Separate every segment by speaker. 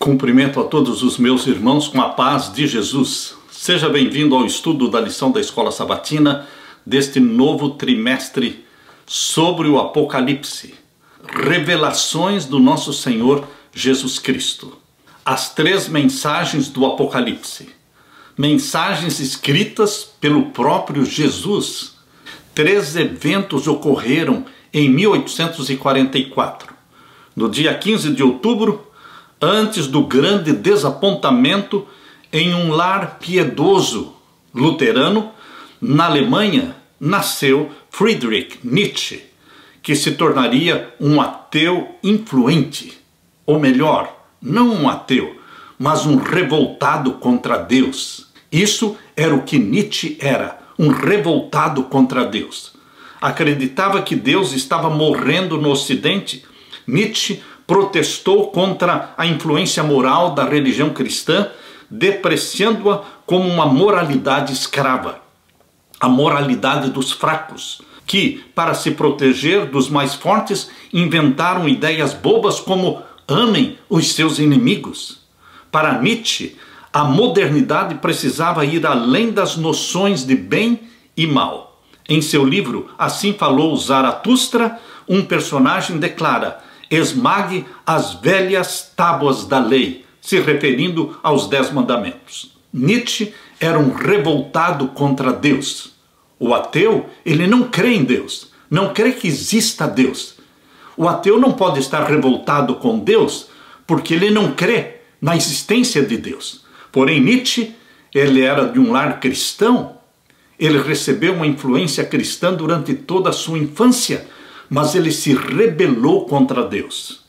Speaker 1: Cumprimento a todos os meus irmãos com a paz de Jesus. Seja bem-vindo ao estudo da lição da Escola Sabatina deste novo trimestre sobre o Apocalipse. Revelações do nosso Senhor Jesus Cristo. As três mensagens do Apocalipse. Mensagens escritas pelo próprio Jesus. Três eventos ocorreram em 1844. No dia 15 de outubro, antes do grande desapontamento em um lar piedoso luterano, na Alemanha, nasceu Friedrich Nietzsche, que se tornaria um ateu influente. Ou melhor, não um ateu, mas um revoltado contra Deus. Isso era o que Nietzsche era, um revoltado contra Deus. Acreditava que Deus estava morrendo no Ocidente. Nietzsche protestou contra a influência moral da religião cristã, depreciando-a como uma moralidade escrava, a moralidade dos fracos, que, para se proteger dos mais fortes, inventaram ideias bobas como amem os seus inimigos. Para Nietzsche, a modernidade precisava ir além das noções de bem e mal. Em seu livro Assim Falou Zaratustra, um personagem declara: esmague as velhas tábuas da lei, se referindo aos 10 mandamentos. Nietzsche era um revoltado contra Deus. O ateu, ele não crê em Deus, não crê que exista Deus. O ateu não pode estar revoltado com Deus porque ele não crê na existência de Deus. Porém, Nietzsche, ele era de um lar cristão, ele recebeu uma influência cristã durante toda a sua infância, mas ele se rebelou contra Deus.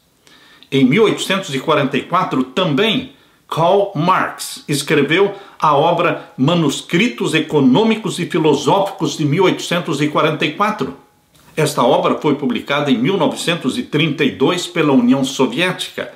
Speaker 1: Em 1844, também, Karl Marx escreveu a obra Manuscritos Econômicos e Filosóficos de 1844. Esta obra foi publicada em 1932 pela União Soviética.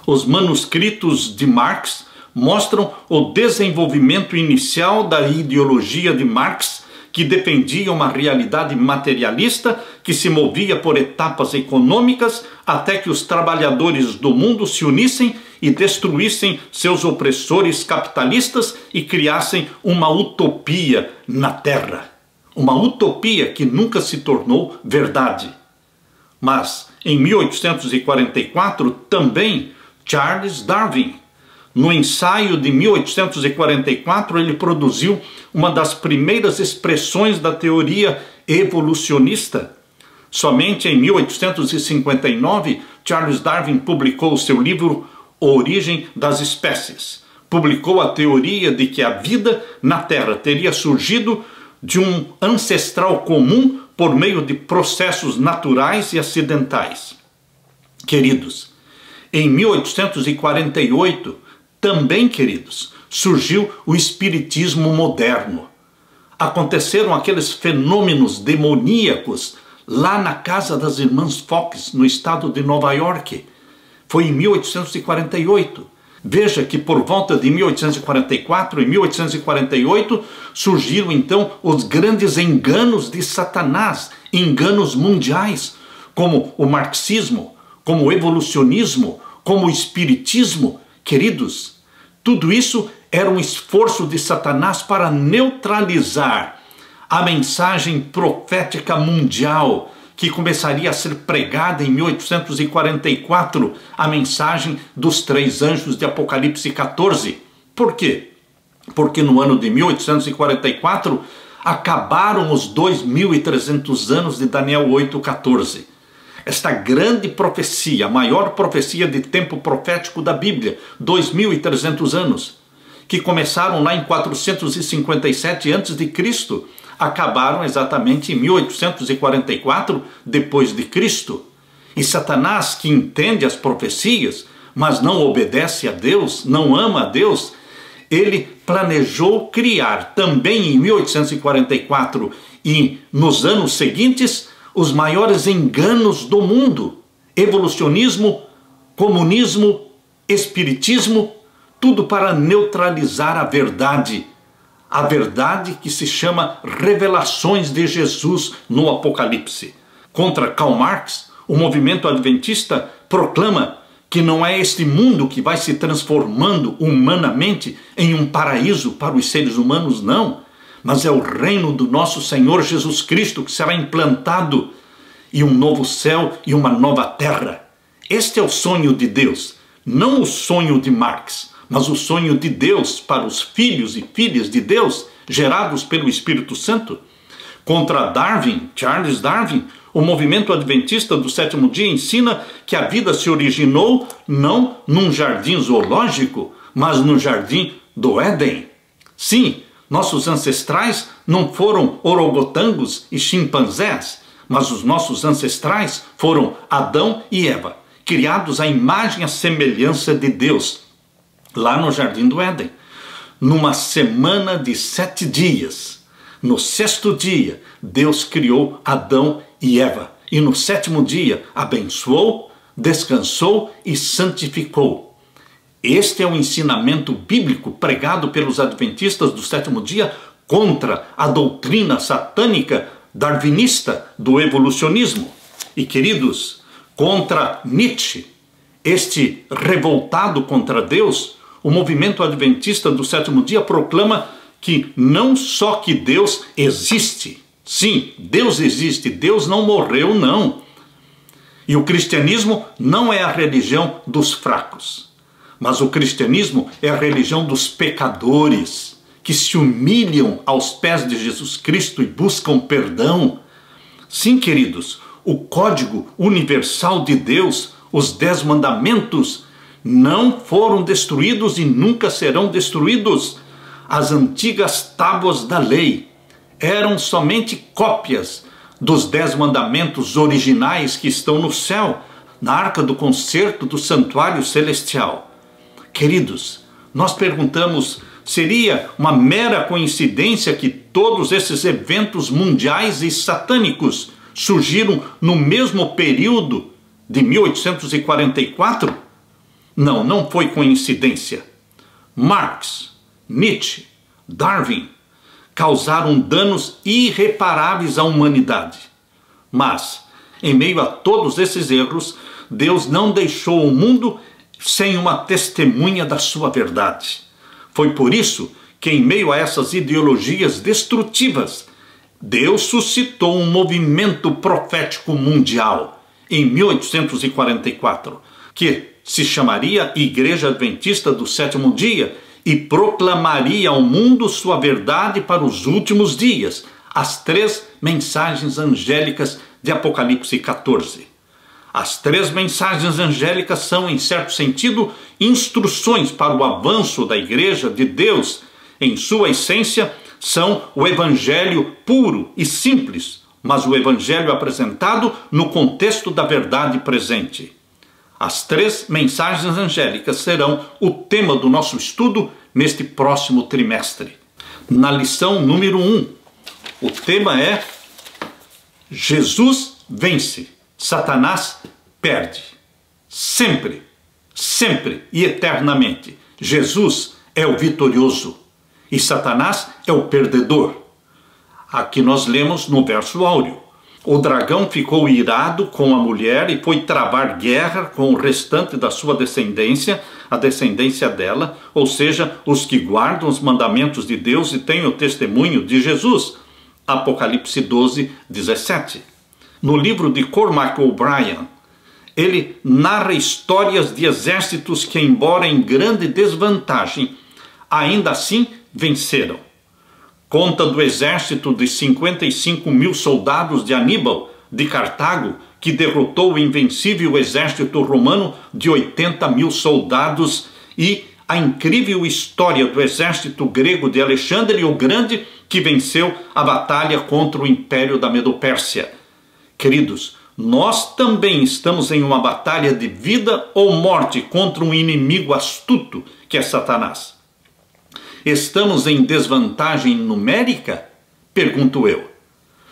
Speaker 1: Os manuscritos de Marx mostram o desenvolvimento inicial da ideologia de Marx, que defendia uma realidade materialista que se movia por etapas econômicas até que os trabalhadores do mundo se unissem e destruíssem seus opressores capitalistas e criassem uma utopia na Terra. Uma utopia que nunca se tornou verdade. Mas, em 1844, também Charles Darwin, no ensaio de 1844, ele produziu uma das primeiras expressões da teoria evolucionista. Somente em 1859, Charles Darwin publicou o seu livro Origem das Espécies. Publicou a teoria de que a vida na Terra teria surgido de um ancestral comum por meio de processos naturais e acidentais. Queridos, em 1848, também, queridos, surgiu o espiritismo moderno. Aconteceram aqueles fenômenos demoníacos lá na casa das irmãs Fox, no estado de Nova York. Foi em 1848. Veja que por volta de 1844 e 1848 surgiram então os grandes enganos de Satanás, enganos mundiais, como o marxismo, como o evolucionismo, como o espiritismo. Queridos, tudo isso era um esforço de Satanás para neutralizar a mensagem profética mundial que começaria a ser pregada em 1844, a mensagem dos 3 anjos de Apocalipse 14. Por quê? Porque no ano de 1844 acabaram os 2.300 anos de Daniel 8:14. Esta grande profecia, a maior profecia de tempo profético da Bíblia, 2.300 anos, que começaram lá em 457 a.C., acabaram exatamente em 1844 depois de Cristo. E Satanás, que entende as profecias, mas não obedece a Deus, não ama a Deus, ele planejou criar também em 1844 e nos anos seguintes os maiores enganos do mundo: evolucionismo, comunismo, espiritismo, tudo para neutralizar a verdade que se chama Revelações de Jesus no Apocalipse. Contra Karl Marx, o movimento adventista proclama que não é este mundo que vai se transformando humanamente em um paraíso para os seres humanos, não. Mas é o reino do nosso Senhor Jesus Cristo que será implantado, e um novo céu e uma nova terra. Este é o sonho de Deus, não o sonho de Marx, mas o sonho de Deus para os filhos e filhas de Deus, gerados pelo Espírito Santo. Contra Darwin, Charles Darwin, o movimento adventista do sétimo dia ensina que a vida se originou não num jardim zoológico, mas no jardim do Éden. Sim, nossos ancestrais não foram orangotangos e chimpanzés, mas os nossos ancestrais foram Adão e Eva, criados à imagem e à semelhança de Deus, lá no jardim do Éden. Numa semana de 7 dias, no 6º dia, Deus criou Adão e Eva. E no 7º dia, abençoou, descansou e santificou. Este é o ensinamento bíblico pregado pelos adventistas do 7º dia contra a doutrina satânica darwinista do evolucionismo. E, queridos, contra Nietzsche, este revoltado contra Deus, o movimento adventista do 7º dia proclama que não só que Deus existe, sim, Deus existe, Deus não morreu, não. E o cristianismo não é a religião dos fracos, mas o cristianismo é a religião dos pecadores, que se humilham aos pés de Jesus Cristo e buscam perdão. Sim, queridos, o código universal de Deus, os 10 mandamentos, não foram destruídos e nunca serão destruídos. As antigas tábuas da lei eram somente cópias dos 10 mandamentos originais que estão no céu, na arca do concerto do santuário celestial. Queridos, nós perguntamos, seria uma mera coincidência que todos esses eventos mundiais e satânicos surgiram no mesmo período de 1844? Não, não foi coincidência. Marx, Nietzsche, Darwin causaram danos irreparáveis à humanidade. Mas, em meio a todos esses erros, Deus não deixou o mundo sem uma testemunha da sua verdade. Foi por isso que, em meio a essas ideologias destrutivas, Deus suscitou um movimento profético mundial em 1844, que se chamaria Igreja Adventista do Sétimo Dia e proclamaria ao mundo sua verdade para os últimos dias, as 3 mensagens angélicas de Apocalipse 14. As 3 mensagens angélicas são, em certo sentido, instruções para o avanço da Igreja de Deus. Em sua essência, são o Evangelho puro e simples, mas o Evangelho apresentado no contexto da verdade presente. As 3 mensagens angélicas serão o tema do nosso estudo neste próximo trimestre. Na lição número 1, o tema é Jesus vence, Satanás perde. Sempre, sempre e eternamente, Jesus é o vitorioso e Satanás é o perdedor. Aqui nós lemos no verso áureo. O dragão ficou irado com a mulher e foi travar guerra com o restante da sua descendência, a descendência dela, ou seja, os que guardam os mandamentos de Deus e têm o testemunho de Jesus. Apocalipse 12, 17. No livro de Cormac O'Brien, ele narra histórias de exércitos que, embora em grande desvantagem, ainda assim venceram. Conta do exército de 55.000 soldados de Aníbal, de Cartago, que derrotou o invencível exército romano de 80.000 soldados, e a incrível história do exército grego de Alexandre o Grande, que venceu a batalha contra o Império da Medo-Pérsia. Queridos, nós também estamos em uma batalha de vida ou morte contra um inimigo astuto, que é Satanás. Estamos em desvantagem numérica? Pergunto eu.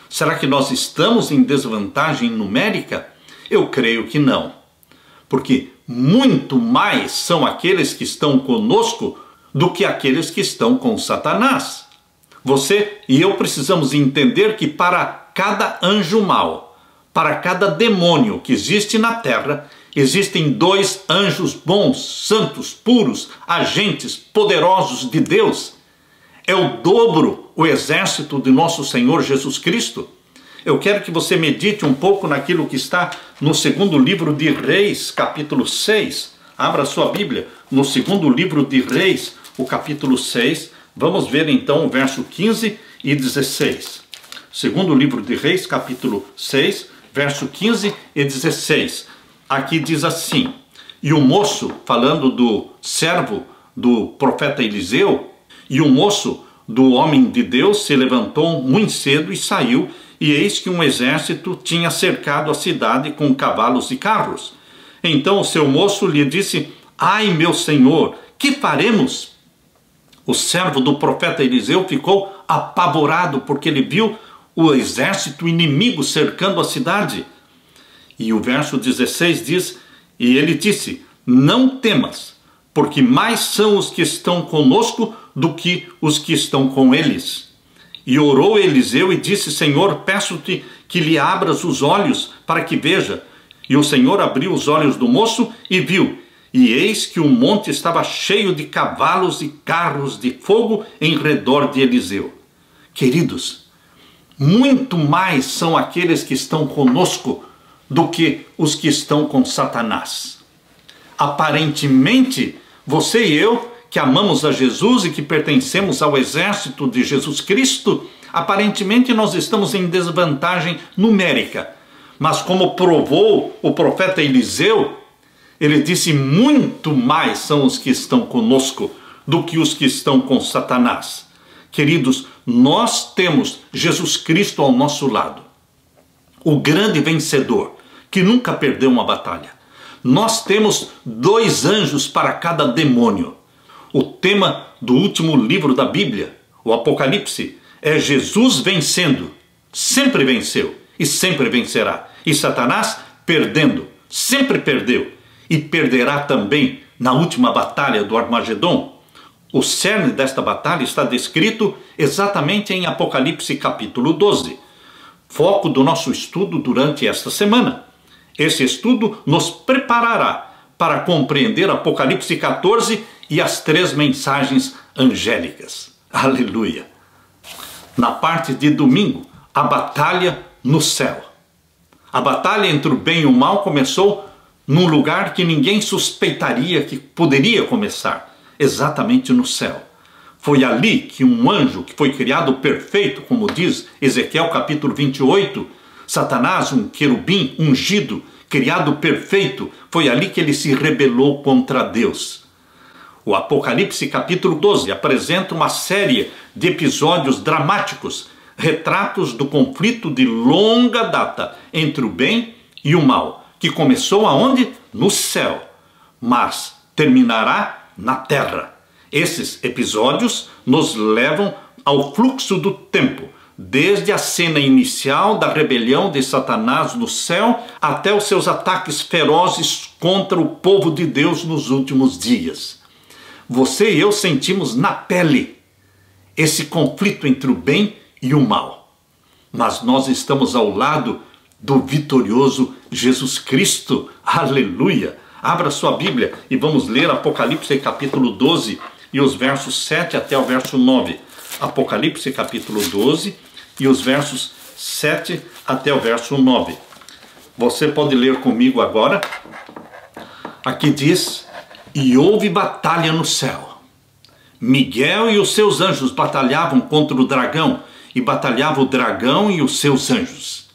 Speaker 1: Será que nós estamos em desvantagem numérica? Eu creio que não. Porque muito mais são aqueles que estão conosco do que aqueles que estão com Satanás. Você e eu precisamos entender que para cada anjo mau, para cada demônio que existe na terra, existem 2 anjos bons, santos, puros, agentes poderosos de Deus. É o dobro o exército de nosso Senhor Jesus Cristo. Eu quero que você medite um pouco naquilo que está no 2º livro de Reis, capítulo 6. Abra sua Bíblia no 2º livro de Reis, o capítulo 6. Vamos ver então o verso 15 e 16. 2º livro de Reis, capítulo 6, verso 15 e 16. Aqui diz assim: e o moço, falando do servo do profeta Eliseu, e o moço do homem de Deus se levantou muito cedo e saiu, e eis que um exército tinha cercado a cidade com cavalos e carros. Então o seu moço lhe disse: ai, meu senhor, que faremos? O servo do profeta Eliseu ficou apavorado, porque ele viu o exército inimigo cercando a cidade. E o verso 16 diz: e ele disse: não temas, porque mais são os que estão conosco do que os que estão com eles. E orou Eliseu e disse: Senhor, peço-te que lhe abras os olhos para que veja. E o Senhor abriu os olhos do moço e viu, e eis que o monte estava cheio de cavalos e carros de fogo em redor de Eliseu. Queridos, muito mais são aqueles que estão conosco do que os que estão com Satanás. Aparentemente, você e eu, que amamos a Jesus e que pertencemos ao exército de Jesus Cristo, aparentemente nós estamos em desvantagem numérica. Mas como provou o profeta Eliseu, ele disse: muito mais são os que estão conosco do que os que estão com Satanás. Queridos, nós temos Jesus Cristo ao nosso lado, o grande vencedor, que nunca perdeu uma batalha. Nós temos 2 anjos para cada demônio. O tema do último livro da Bíblia, o Apocalipse, é Jesus vencendo. Sempre venceu e sempre vencerá. E Satanás perdendo, sempre perdeu. E perderá também na última batalha do Armagedon. O cerne desta batalha está descrito exatamente em Apocalipse capítulo 12. Foco do nosso estudo durante esta semana. Esse estudo nos preparará para compreender Apocalipse 14 e as 3 mensagens angélicas. Aleluia! Na parte de domingo, a batalha no céu. A batalha entre o bem e o mal começou num lugar que ninguém suspeitaria que poderia começar, exatamente no céu. Foi ali que um anjo que foi criado perfeito, como diz Ezequiel capítulo 28, Satanás, um querubim ungido, criado perfeito, foi ali que ele se rebelou contra Deus. O Apocalipse capítulo 12 apresenta uma série de episódios dramáticos, retratos do conflito de longa data entre o bem e o mal, que começou aonde? No céu, mas terminará na terra. Esses episódios nos levam ao fluxo do tempo, desde a cena inicial da rebelião de Satanás no céu até os seus ataques ferozes contra o povo de Deus nos últimos dias. Você e eu sentimos na pele esse conflito entre o bem e o mal. Mas nós estamos ao lado do vitorioso Jesus Cristo. Aleluia! Abra sua Bíblia e vamos ler Apocalipse capítulo 12 e os versos 7 até o verso 9. Apocalipse capítulo 12 e os versos 7 até o verso 9. Você pode ler comigo agora. Aqui diz: e houve batalha no céu. Miguel e os seus anjos batalhavam contra o dragão, e batalhava o dragão e os seus anjos.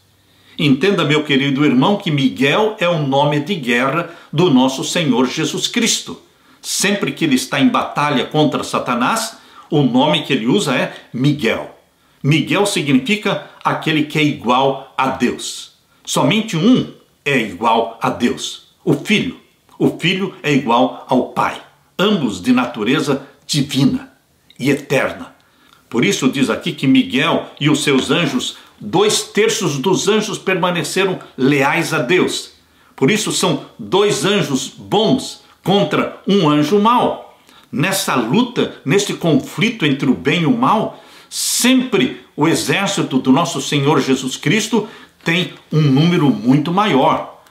Speaker 1: Entenda, meu querido irmão, que Miguel é o nome de guerra do nosso Senhor Jesus Cristo. Sempre que ele está em batalha contra Satanás, o nome que ele usa é Miguel. Miguel significa aquele que é igual a Deus. Somente um é igual a Deus, o Filho. O Filho é igual ao Pai, ambos de natureza divina e eterna. Por isso diz aqui que Miguel e os seus anjos, 2/3 dos anjos permaneceram leais a Deus. Por isso são 2 anjos bons contra um anjo mau. Nessa luta, neste conflito entre o bem e o mal, sempre o exército do nosso Senhor Jesus Cristo tem um número muito maior.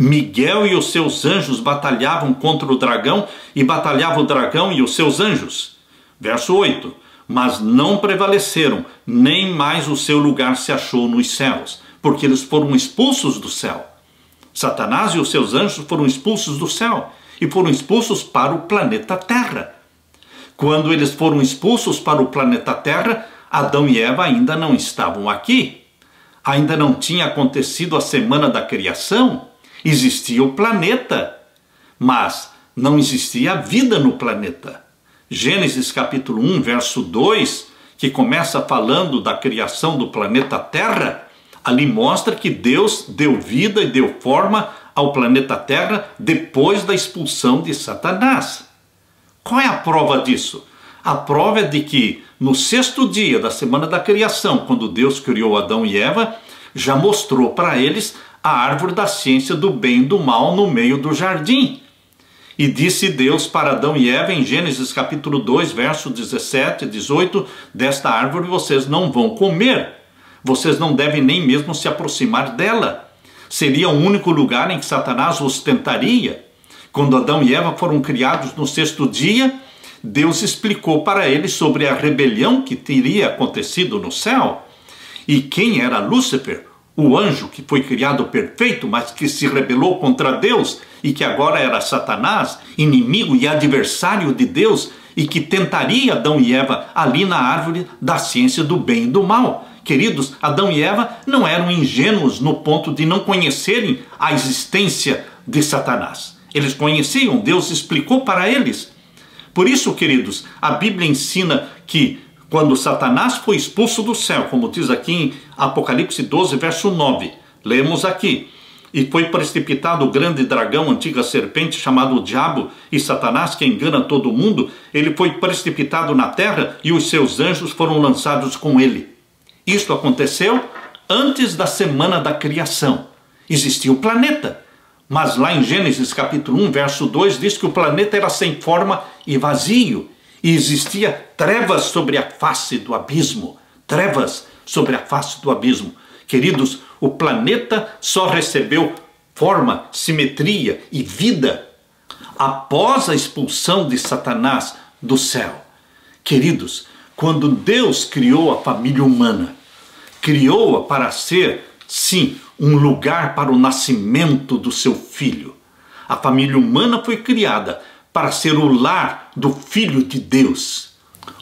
Speaker 1: Miguel e os seus anjos batalhavam contra o dragão, e batalhava o dragão e os seus anjos. Verso 8. Mas não prevaleceram, nem mais o seu lugar se achou nos céus, porque eles foram expulsos do céu. Satanás e os seus anjos foram expulsos do céu e foram expulsos para o planeta Terra. Quando eles foram expulsos para o planeta Terra, Adão e Eva ainda não estavam aqui. Ainda não tinha acontecido a semana da criação. Existia o planeta, mas não existia vida no planeta. Gênesis capítulo 1, verso 2, que começa falando da criação do planeta Terra, ali mostra que Deus deu vida e deu forma ao planeta Terra depois da expulsão de Satanás. Qual é a prova disso? A prova é de que no sexto dia da semana da criação, quando Deus criou Adão e Eva, já mostrou para eles a árvore da ciência do bem e do mal no meio do jardim. E disse Deus para Adão e Eva em Gênesis capítulo 2, verso 17 e 18, desta árvore vocês não vão comer, vocês não devem nem mesmo se aproximar dela. Seria o único lugar em que Satanás os tentaria. Quando Adão e Eva foram criados no sexto dia, Deus explicou para eles sobre a rebelião que teria acontecido no céu. E quem era Lúcifer? O anjo que foi criado perfeito, mas que se rebelou contra Deus e que agora era Satanás, inimigo e adversário de Deus, e que tentaria Adão e Eva ali na árvore da ciência do bem e do mal. Queridos, Adão e Eva não eram ingênuos no ponto de não conhecerem a existência de Satanás. Eles conheciam, Deus explicou para eles. Por isso, queridos, a Bíblia ensina que quando Satanás foi expulso do céu, como diz aqui em Apocalipse 12, verso 9, lemos aqui: e foi precipitado o grande dragão, antiga serpente, chamado Diabo e Satanás, que engana todo mundo. Ele foi precipitado na terra e os seus anjos foram lançados com ele. Isto aconteceu antes da semana da criação. Existia o planeta, mas lá em Gênesis capítulo 1, verso 2, diz que o planeta era sem forma e vazio, e existia trevas sobre a face do abismo. Trevas sobre a face do abismo. Queridos, o planeta só recebeu forma, simetria e vida após a expulsão de Satanás do céu. Queridos, quando Deus criou a família humana, criou-a para ser, sim, um lugar para o nascimento do seu filho. A família humana foi criada para ser o lar do Filho de Deus.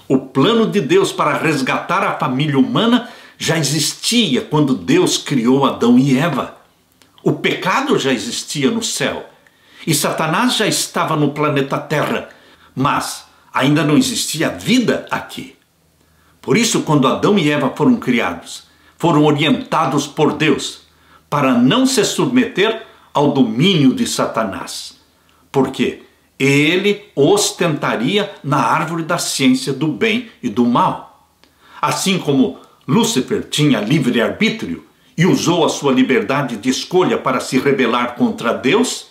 Speaker 1: O plano de Deus para resgatar a família humana já existia quando Deus criou Adão e Eva. O pecado já existia no céu e Satanás já estava no planeta Terra, mas ainda não existia vida aqui. Por isso, quando Adão e Eva foram criados, foram orientados por Deus para não se submeter ao domínio de Satanás. Por quê? Ele os tentaria na árvore da ciência do bem e do mal. Assim como Lúcifer tinha livre-arbítrio e usou a sua liberdade de escolha para se rebelar contra Deus,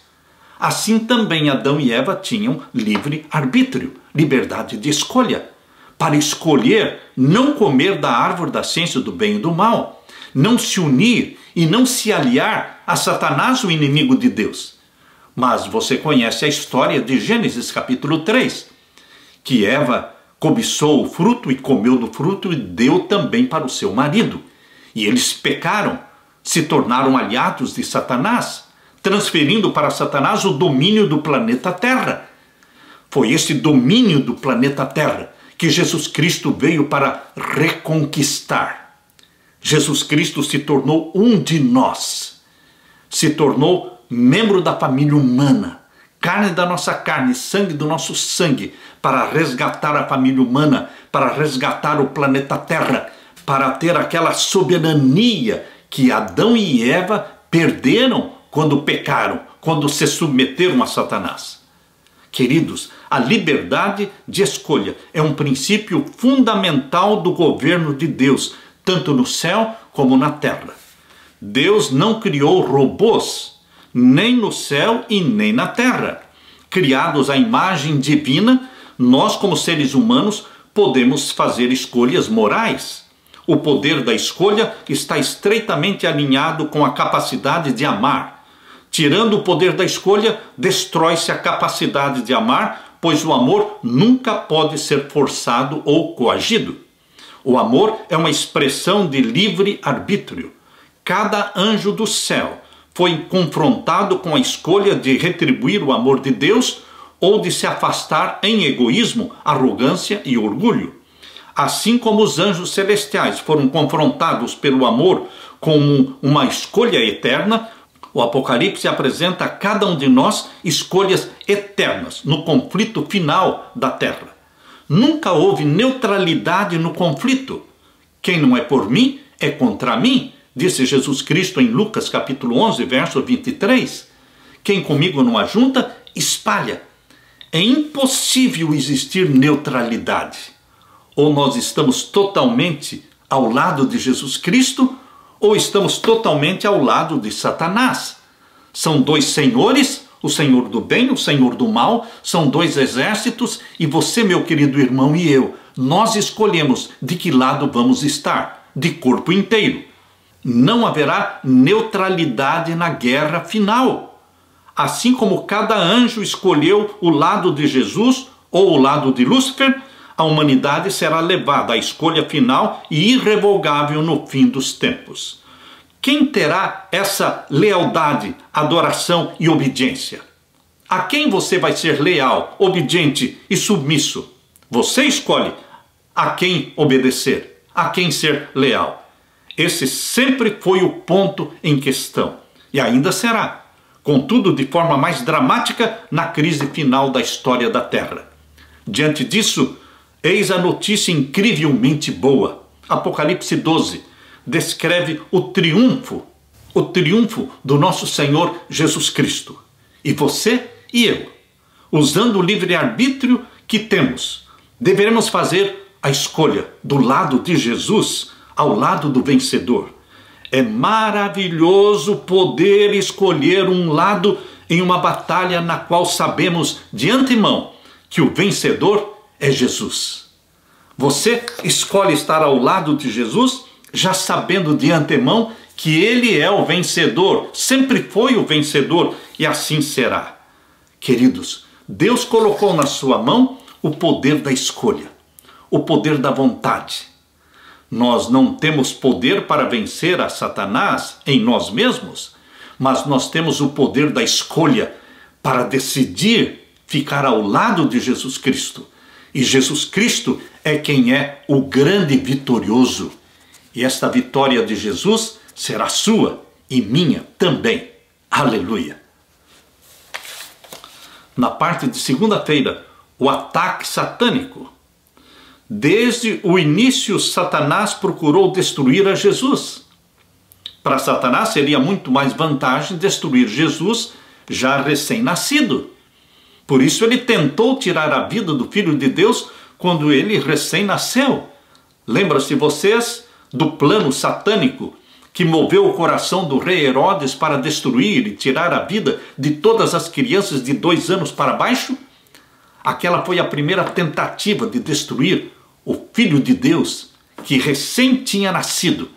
Speaker 1: assim também Adão e Eva tinham livre-arbítrio, liberdade de escolha, para escolher não comer da árvore da ciência do bem e do mal, não se unir e não se aliar a Satanás, o inimigo de Deus. Mas você conhece a história de Gênesis capítulo 3, que Eva cobiçou o fruto e comeu do fruto e deu também para o seu marido. E eles pecaram, se tornaram aliados de Satanás, transferindo para Satanás o domínio do planeta Terra. Foi esse domínio do planeta Terra que Jesus Cristo veio para reconquistar. Jesus Cristo se tornou um de nós, se tornou membro da família humana, carne da nossa carne, sangue do nosso sangue, para resgatar a família humana, para resgatar o planeta Terra, para ter aquela soberania que Adão e Eva perderam quando pecaram, quando se submeteram a Satanás. Queridos, a liberdade de escolha é um princípio fundamental do governo de Deus, tanto no céu como na terra. Deus não criou robôs, nem no céu e nem na terra. Criados à imagem divina, nós como seres humanos podemos fazer escolhas morais. O poder da escolha está estreitamente alinhado com a capacidade de amar. Tirando o poder da escolha, destrói-se a capacidade de amar, pois o amor nunca pode ser forçado ou coagido. O amor é uma expressão de livre arbítrio. Cada anjo do céu foi confrontado com a escolha de retribuir o amor de Deus ou de se afastar em egoísmo, arrogância e orgulho. Assim como os anjos celestiais foram confrontados pelo amor como uma escolha eterna, o Apocalipse apresenta a cada um de nós escolhas eternas no conflito final da terra. Nunca houve neutralidade no conflito. Quem não é por mim é contra mim, disse Jesus Cristo em Lucas capítulo 11, verso 23. Quem comigo não ajunta, espalha. É impossível existir neutralidade. Ou nós estamos totalmente ao lado de Jesus Cristo, ou estamos totalmente ao lado de Satanás. São dois senhores, o senhor do bem, o senhor do mal, são dois exércitos, e você, meu querido irmão, e eu, nós escolhemos de que lado vamos estar, de corpo inteiro. Não haverá neutralidade na guerra final. Assim como cada anjo escolheu o lado de Jesus ou o lado de Lúcifer, a humanidade será levada à escolha final e irrevogável no fim dos tempos. Quem terá essa lealdade, adoração e obediência? A quem você vai ser leal, obediente e submisso? Você escolhe a quem obedecer, a quem ser leal. Esse sempre foi o ponto em questão e ainda será, contudo de forma mais dramática na crise final da história da Terra. Diante disso, eis a notícia incrivelmente boa. Apocalipse 12 descreve o triunfo do nosso Senhor Jesus Cristo. E você e eu, usando o livre-arbítrio que temos, deveremos fazer a escolha do lado de Jesus ao lado do vencedor. É maravilhoso poder escolher um lado em uma batalha na qual sabemos de antemão que o vencedor é Jesus. Você escolhe estar ao lado de Jesus, já sabendo de antemão que ele é o vencedor, sempre foi o vencedor e assim será. Queridos, Deus colocou na sua mão o poder da escolha, o poder da vontade. Nós não temos poder para vencer a Satanás em nós mesmos, mas nós temos o poder da escolha para decidir ficar ao lado de Jesus Cristo. E Jesus Cristo é quem é o grande vitorioso. E esta vitória de Jesus será sua e minha também. Aleluia! Na parte de segunda-feira, o ataque satânico. Desde o início, Satanás procurou destruir a Jesus. Para Satanás seria muito mais vantagem destruir Jesus já recém-nascido. Por isso ele tentou tirar a vida do Filho de Deus quando ele recém-nasceu. Lembra-se vocês do plano satânico que moveu o coração do rei Herodes para destruir e tirar a vida de todas as crianças de 2 anos para baixo? Aquela foi a primeira tentativa de destruir o Filho de Deus, que recém tinha nascido.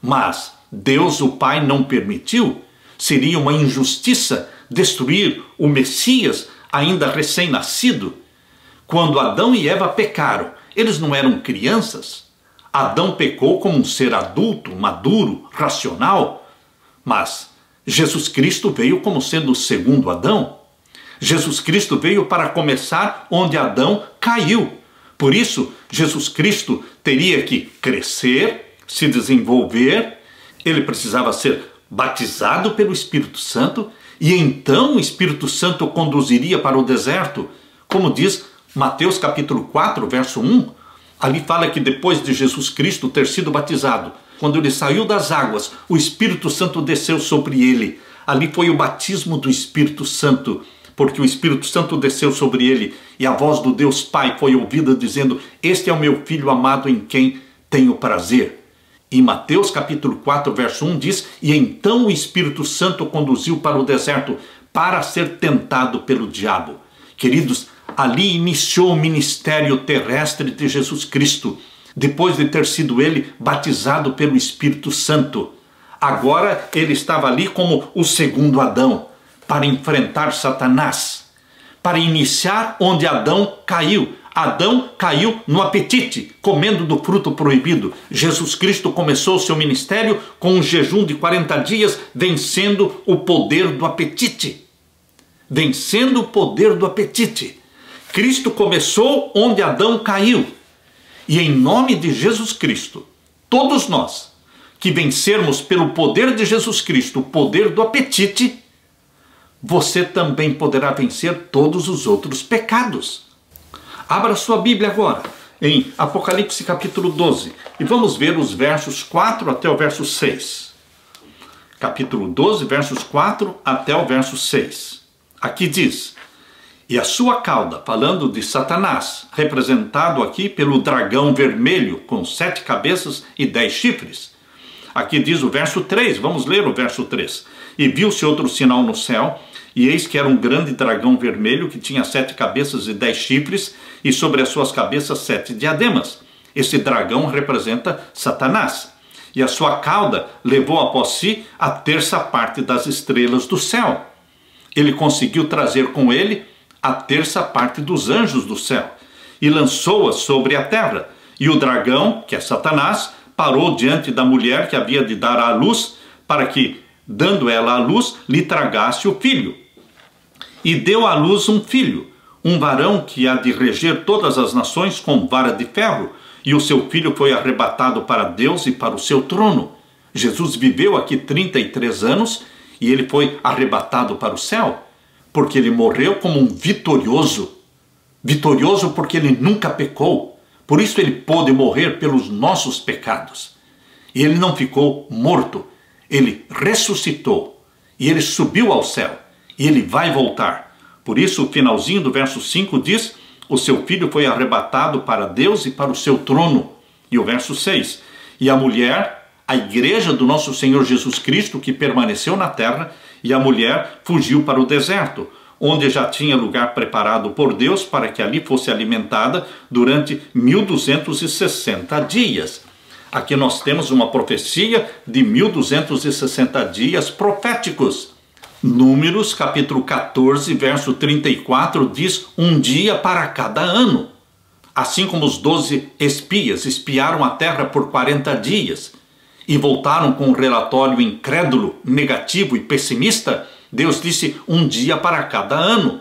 Speaker 1: Mas Deus, o Pai, não permitiu. Seria uma injustiça destruir o Messias ainda recém-nascido. Quando Adão e Eva pecaram, eles não eram crianças. Adão pecou como um ser adulto, maduro, racional. Mas Jesus Cristo veio como sendo o segundo Adão. Jesus Cristo veio para começar onde Adão caiu. Por isso, Jesus Cristo teria que crescer, se desenvolver, ele precisava ser batizado pelo Espírito Santo, e então o Espírito Santo o conduziria para o deserto, como diz Mateus capítulo 4, verso 1, ali fala que depois de Jesus Cristo ter sido batizado, quando ele saiu das águas, o Espírito Santo desceu sobre ele. Ali foi o batismo do Espírito Santo, porque o Espírito Santo desceu sobre ele e a voz do Deus Pai foi ouvida dizendo: este é o meu Filho amado em quem tenho prazer. E Mateus capítulo 4, verso 1 diz: e então o Espírito Santo o conduziu para o deserto para ser tentado pelo diabo. Queridos, ali iniciou o ministério terrestre de Jesus Cristo, depois de ter sido ele batizado pelo Espírito Santo. Agora ele estava ali como o segundo Adão. para enfrentar Satanás, para iniciar onde Adão caiu. Adão caiu no apetite, comendo do fruto proibido. Jesus Cristo começou seu ministério com um jejum de 40 dias, vencendo o poder do apetite. Vencendo o poder do apetite. Cristo começou onde Adão caiu. E em nome de Jesus Cristo, todos nós que vencermos pelo poder de Jesus Cristo, o poder do apetite, você também poderá vencer todos os outros pecados. Abra sua Bíblia agora, em Apocalipse capítulo 12, e vamos ver os versos 4 até o verso 6. Capítulo 12, versos 4 até o verso 6. Aqui diz: e a sua cauda, falando de Satanás, representado aqui pelo dragão vermelho, com 7 cabeças e 10 chifres. Aqui diz o verso 3, vamos ler o verso 3. E viu-se outro sinal no céu, e eis que era um grande dragão vermelho, que tinha 7 cabeças e 10 chifres, e sobre as suas cabeças 7 diademas. Esse dragão representa Satanás. E a sua cauda levou após si a 1/3 parte das estrelas do céu. Ele conseguiu trazer com ele a 1/3 parte dos anjos do céu, e lançou-as sobre a terra. E o dragão, que é Satanás, parou diante da mulher que havia de dar à luz, para que, dando ela à luz, lhe tragasse o filho. E deu à luz um filho, um varão que há de reger todas as nações com vara de ferro, e o seu filho foi arrebatado para Deus e para o seu trono. Jesus viveu aqui 33 anos, e ele foi arrebatado para o céu, porque ele morreu como um vitorioso. Vitorioso porque ele nunca pecou. Por isso ele pôde morrer pelos nossos pecados. E ele não ficou morto, ele ressuscitou. E ele subiu ao céu. E ele vai voltar. Por isso o finalzinho do verso 5 diz: o seu filho foi arrebatado para Deus e para o seu trono. E o verso 6: e a mulher, a igreja do nosso Senhor Jesus Cristo, que permaneceu na terra, e a mulher fugiu para o deserto, onde já tinha lugar preparado por Deus para que ali fosse alimentada durante 1260 dias. Aqui nós temos uma profecia de 1260 dias proféticos. Números capítulo 14, verso 34 diz: um dia para cada ano. Assim como os 12 espias espiaram a terra por 40 dias e voltaram com um relatório incrédulo, negativo e pessimista, Deus disse: um dia para cada ano.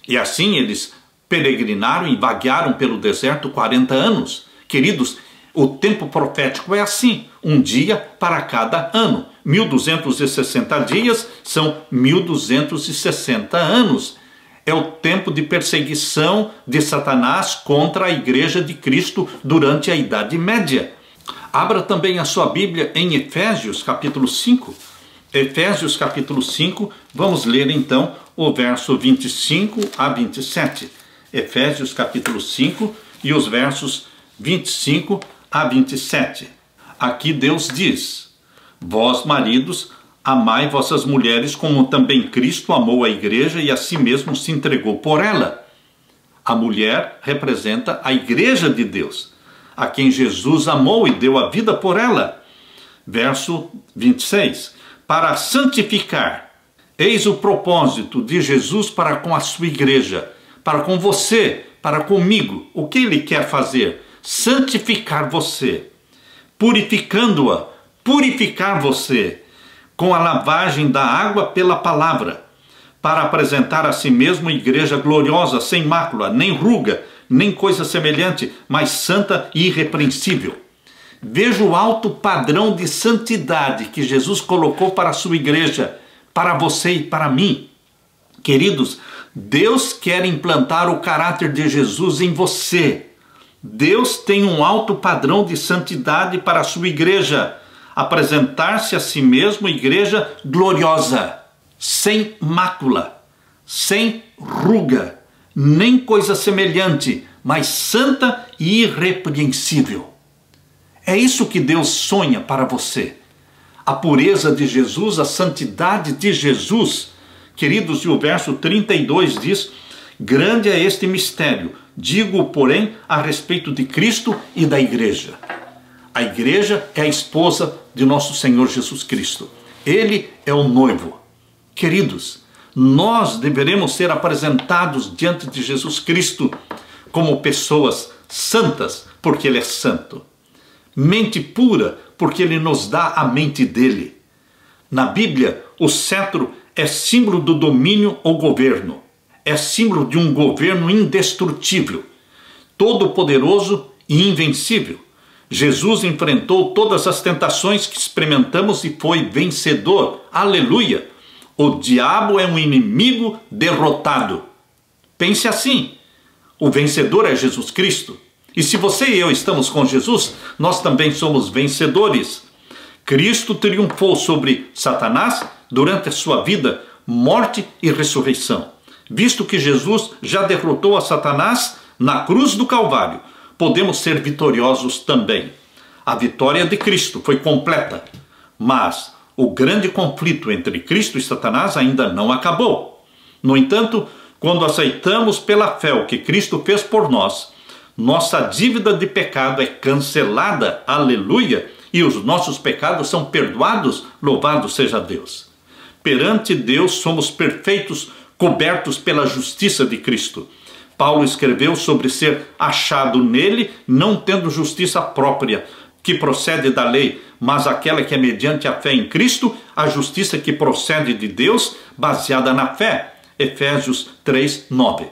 Speaker 1: E assim eles peregrinaram e vaguearam pelo deserto 40 anos. Queridos, o tempo profético é assim, um dia para cada ano. 1260 dias são 1260 anos. É o tempo de perseguição de Satanás contra a igreja de Cristo durante a Idade Média. Abra também a sua Bíblia em Efésios capítulo 5. Efésios capítulo 5, vamos ler então o verso 25 a 27. Efésios capítulo 5 e os versos 25 a 27. Aqui Deus diz: vós, maridos, amai vossas mulheres como também Cristo amou a igreja e a si mesmo se entregou por ela. A mulher representa a igreja de Deus, a quem Jesus amou e deu a vida por ela. Verso 26. Para santificar. Eis o propósito de Jesus para com a sua igreja, para com você, para comigo. O que ele quer fazer? Santificar você, purificando-a, purificar você, com a lavagem da água pela palavra, para apresentar a si mesmo igreja gloriosa, sem mácula, nem ruga, nem coisa semelhante, mas santa e irrepreensível. Veja o alto padrão de santidade que Jesus colocou para a sua igreja, para você e para mim. Queridos, Deus quer implantar o caráter de Jesus em você. Deus tem um alto padrão de santidade para a sua igreja. Apresentar-se a si mesmo igreja gloriosa, sem mácula, sem ruga, nem coisa semelhante, mas santa e irrepreensível. É isso que Deus sonha para você. A pureza de Jesus, a santidade de Jesus. Queridos, e o verso 32 diz: grande é este mistério, digo, porém, a respeito de Cristo e da igreja. A igreja é a esposa de nosso Senhor Jesus Cristo. Ele é o noivo. Queridos, nós deveremos ser apresentados diante de Jesus Cristo como pessoas santas, porque Ele é santo. Mente pura, porque Ele nos dá a mente dele. Na Bíblia, o cetro é símbolo do domínio ou governo. É símbolo de um governo indestrutível, todo-poderoso e invencível. Jesus enfrentou todas as tentações que experimentamos e foi vencedor. Aleluia! O diabo é um inimigo derrotado. Pense assim, o vencedor é Jesus Cristo. E se você e eu estamos com Jesus, nós também somos vencedores. Cristo triunfou sobre Satanás durante a sua vida, morte e ressurreição. Visto que Jesus já derrotou a Satanás na cruz do Calvário, podemos ser vitoriosos também. A vitória de Cristo foi completa, mas o grande conflito entre Cristo e Satanás ainda não acabou. No entanto, quando aceitamos pela fé o que Cristo fez por nós, nossa dívida de pecado é cancelada, aleluia, e os nossos pecados são perdoados, louvado seja Deus. Perante Deus somos perfeitos, cobertos pela justiça de Cristo. Paulo escreveu sobre ser achado nele, não tendo justiça própria, que procede da lei, mas aquela que é mediante a fé em Cristo, a justiça que procede de Deus, baseada na fé. Efésios 3:9.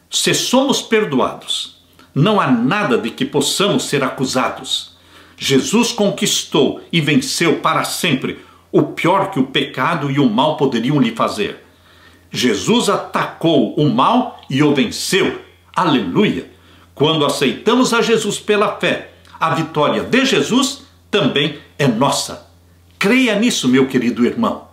Speaker 1: Se somos perdoados, não há nada de que possamos ser acusados. Jesus conquistou e venceu para sempre o pior que o pecado e o mal poderiam lhe fazer. Jesus atacou o mal e o venceu. Aleluia! Quando aceitamos a Jesus pela fé, a vitória de Jesus também é nossa. Creia nisso, meu querido irmão.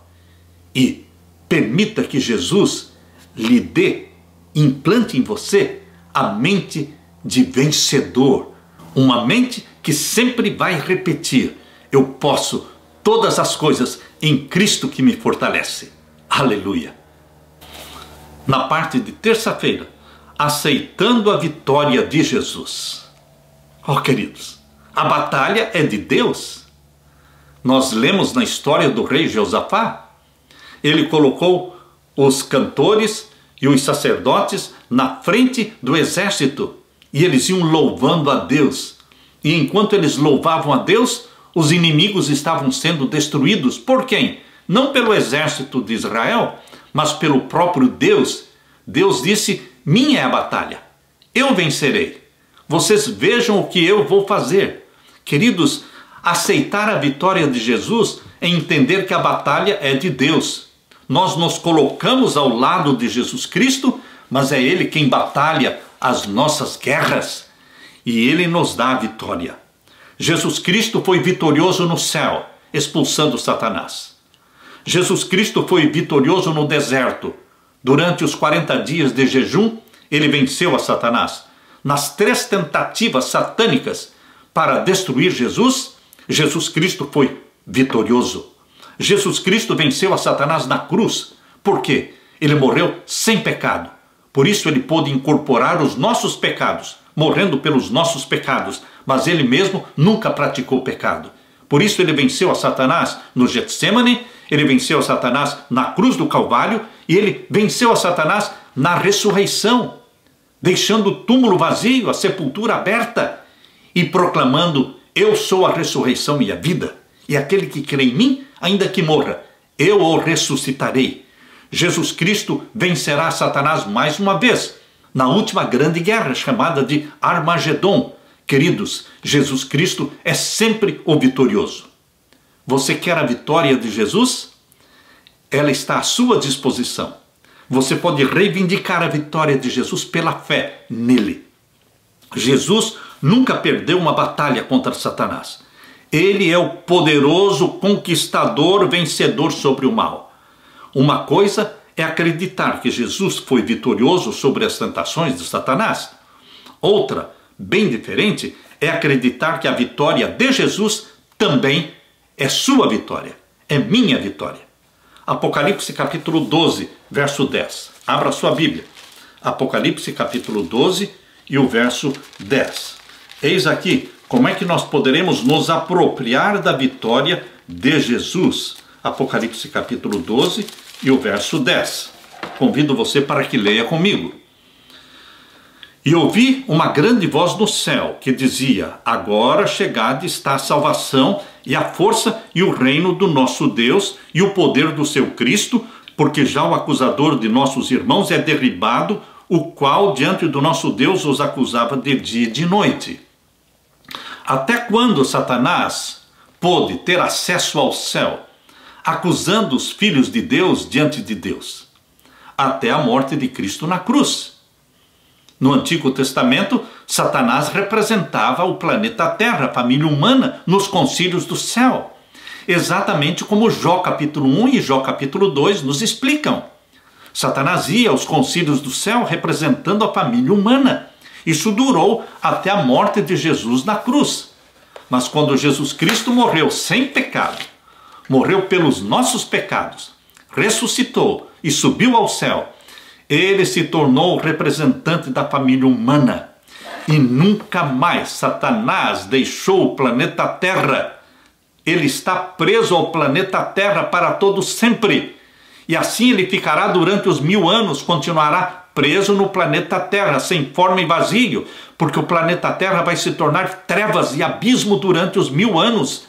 Speaker 1: E permita que Jesus lhe dê, implante em você a mente de vencedor. Uma mente que sempre vai repetir: eu posso todas as coisas em Cristo que me fortalece. Aleluia! Na parte de terça-feira, aceitando a vitória de Jesus. Oh, queridos, a batalha é de Deus. Nós lemos na história do rei Josafá. Ele colocou os cantores e os sacerdotes na frente do exército e eles iam louvando a Deus. E enquanto eles louvavam a Deus, os inimigos estavam sendo destruídos. Por quem? Não pelo exército de Israel, mas pelo próprio Deus. Deus disse: minha é a batalha, eu vencerei. Vocês vejam o que eu vou fazer. Queridos, aceitar a vitória de Jesus é entender que a batalha é de Deus. Nós nos colocamos ao lado de Jesus Cristo, mas é Ele quem batalha as nossas guerras. E Ele nos dá a vitória. Jesus Cristo foi vitorioso no céu, expulsando Satanás. Jesus Cristo foi vitorioso no deserto. Durante os 40 dias de jejum, Ele venceu a Satanás. Nas 3 tentativas satânicas para destruir Jesus, Jesus Cristo foi vitorioso. Jesus Cristo venceu a Satanás na cruz. Por quê? Ele morreu sem pecado. Por isso Ele pôde incorporar os nossos pecados, morrendo pelos nossos pecados, mas Ele mesmo nunca praticou pecado. Por isso Ele venceu a Satanás no Getsêmani, Ele venceu a Satanás na cruz do Calvário e Ele venceu a Satanás na ressurreição, deixando o túmulo vazio, a sepultura aberta e proclamando: eu sou a ressurreição e a vida, e aquele que crê em mim, ainda que morra, eu o ressuscitarei. Jesus Cristo vencerá Satanás mais uma vez, na última grande guerra, chamada de Armagedon. Queridos, Jesus Cristo é sempre o vitorioso. Você quer a vitória de Jesus? Ela está à sua disposição. Você pode reivindicar a vitória de Jesus pela fé nele. Jesus nunca perdeu uma batalha contra Satanás. Ele é o poderoso conquistador, vencedor sobre o mal. Uma coisa é acreditar que Jesus foi vitorioso sobre as tentações de Satanás. Outra, bem diferente, é acreditar que a vitória de Jesus também é sua vitória, é minha vitória. Apocalipse capítulo 12, verso 10. Abra sua Bíblia. Apocalipse capítulo 12 e o verso 10. Eis aqui como é que nós poderemos nos apropriar da vitória de Jesus. Apocalipse capítulo 12 e o verso 10. Convido você para que leia comigo. E ouvi uma grande voz no céu, que dizia: agora chegada está a salvação e a força e o reino do nosso Deus e o poder do seu Cristo, porque já o acusador de nossos irmãos é derribado, o qual diante do nosso Deus os acusava de dia e de noite. Até quando Satanás pôde ter acesso ao céu, acusando os filhos de Deus diante de Deus? Até a morte de Cristo na cruz. No Antigo Testamento, Satanás representava o planeta Terra, a família humana, nos concílios do céu. Exatamente como Jó capítulo 1 e Jó capítulo 2 nos explicam. Satanás ia aos concílios do céu representando a família humana. Isso durou até a morte de Jesus na cruz. Mas quando Jesus Cristo morreu sem pecado, morreu pelos nossos pecados, ressuscitou e subiu ao céu, ele se tornou o representante da família humana. E nunca mais Satanás deixou o planeta Terra. Ele está preso ao planeta Terra para todo sempre. E assim ele ficará durante os 1000 anos, continuará preso no planeta Terra, sem forma e vazio, porque o planeta Terra vai se tornar trevas e abismo durante os 1000 anos.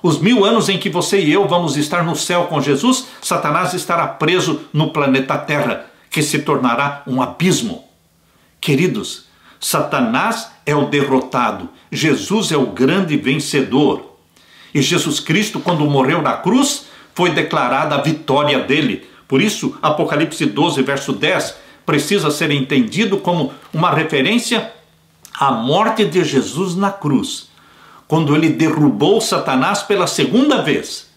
Speaker 1: Os 1000 anos em que você e eu vamos estar no céu com Jesus, Satanás estará preso no planeta Terra, que se tornará um abismo. Queridos, Satanás é o derrotado, Jesus é o grande vencedor. E Jesus Cristo, quando morreu na cruz, foi declarada a vitória dele. Por isso, Apocalipse 12, verso 10, precisa ser entendido como uma referência à morte de Jesus na cruz, quando ele derrubou Satanás pela segunda vez.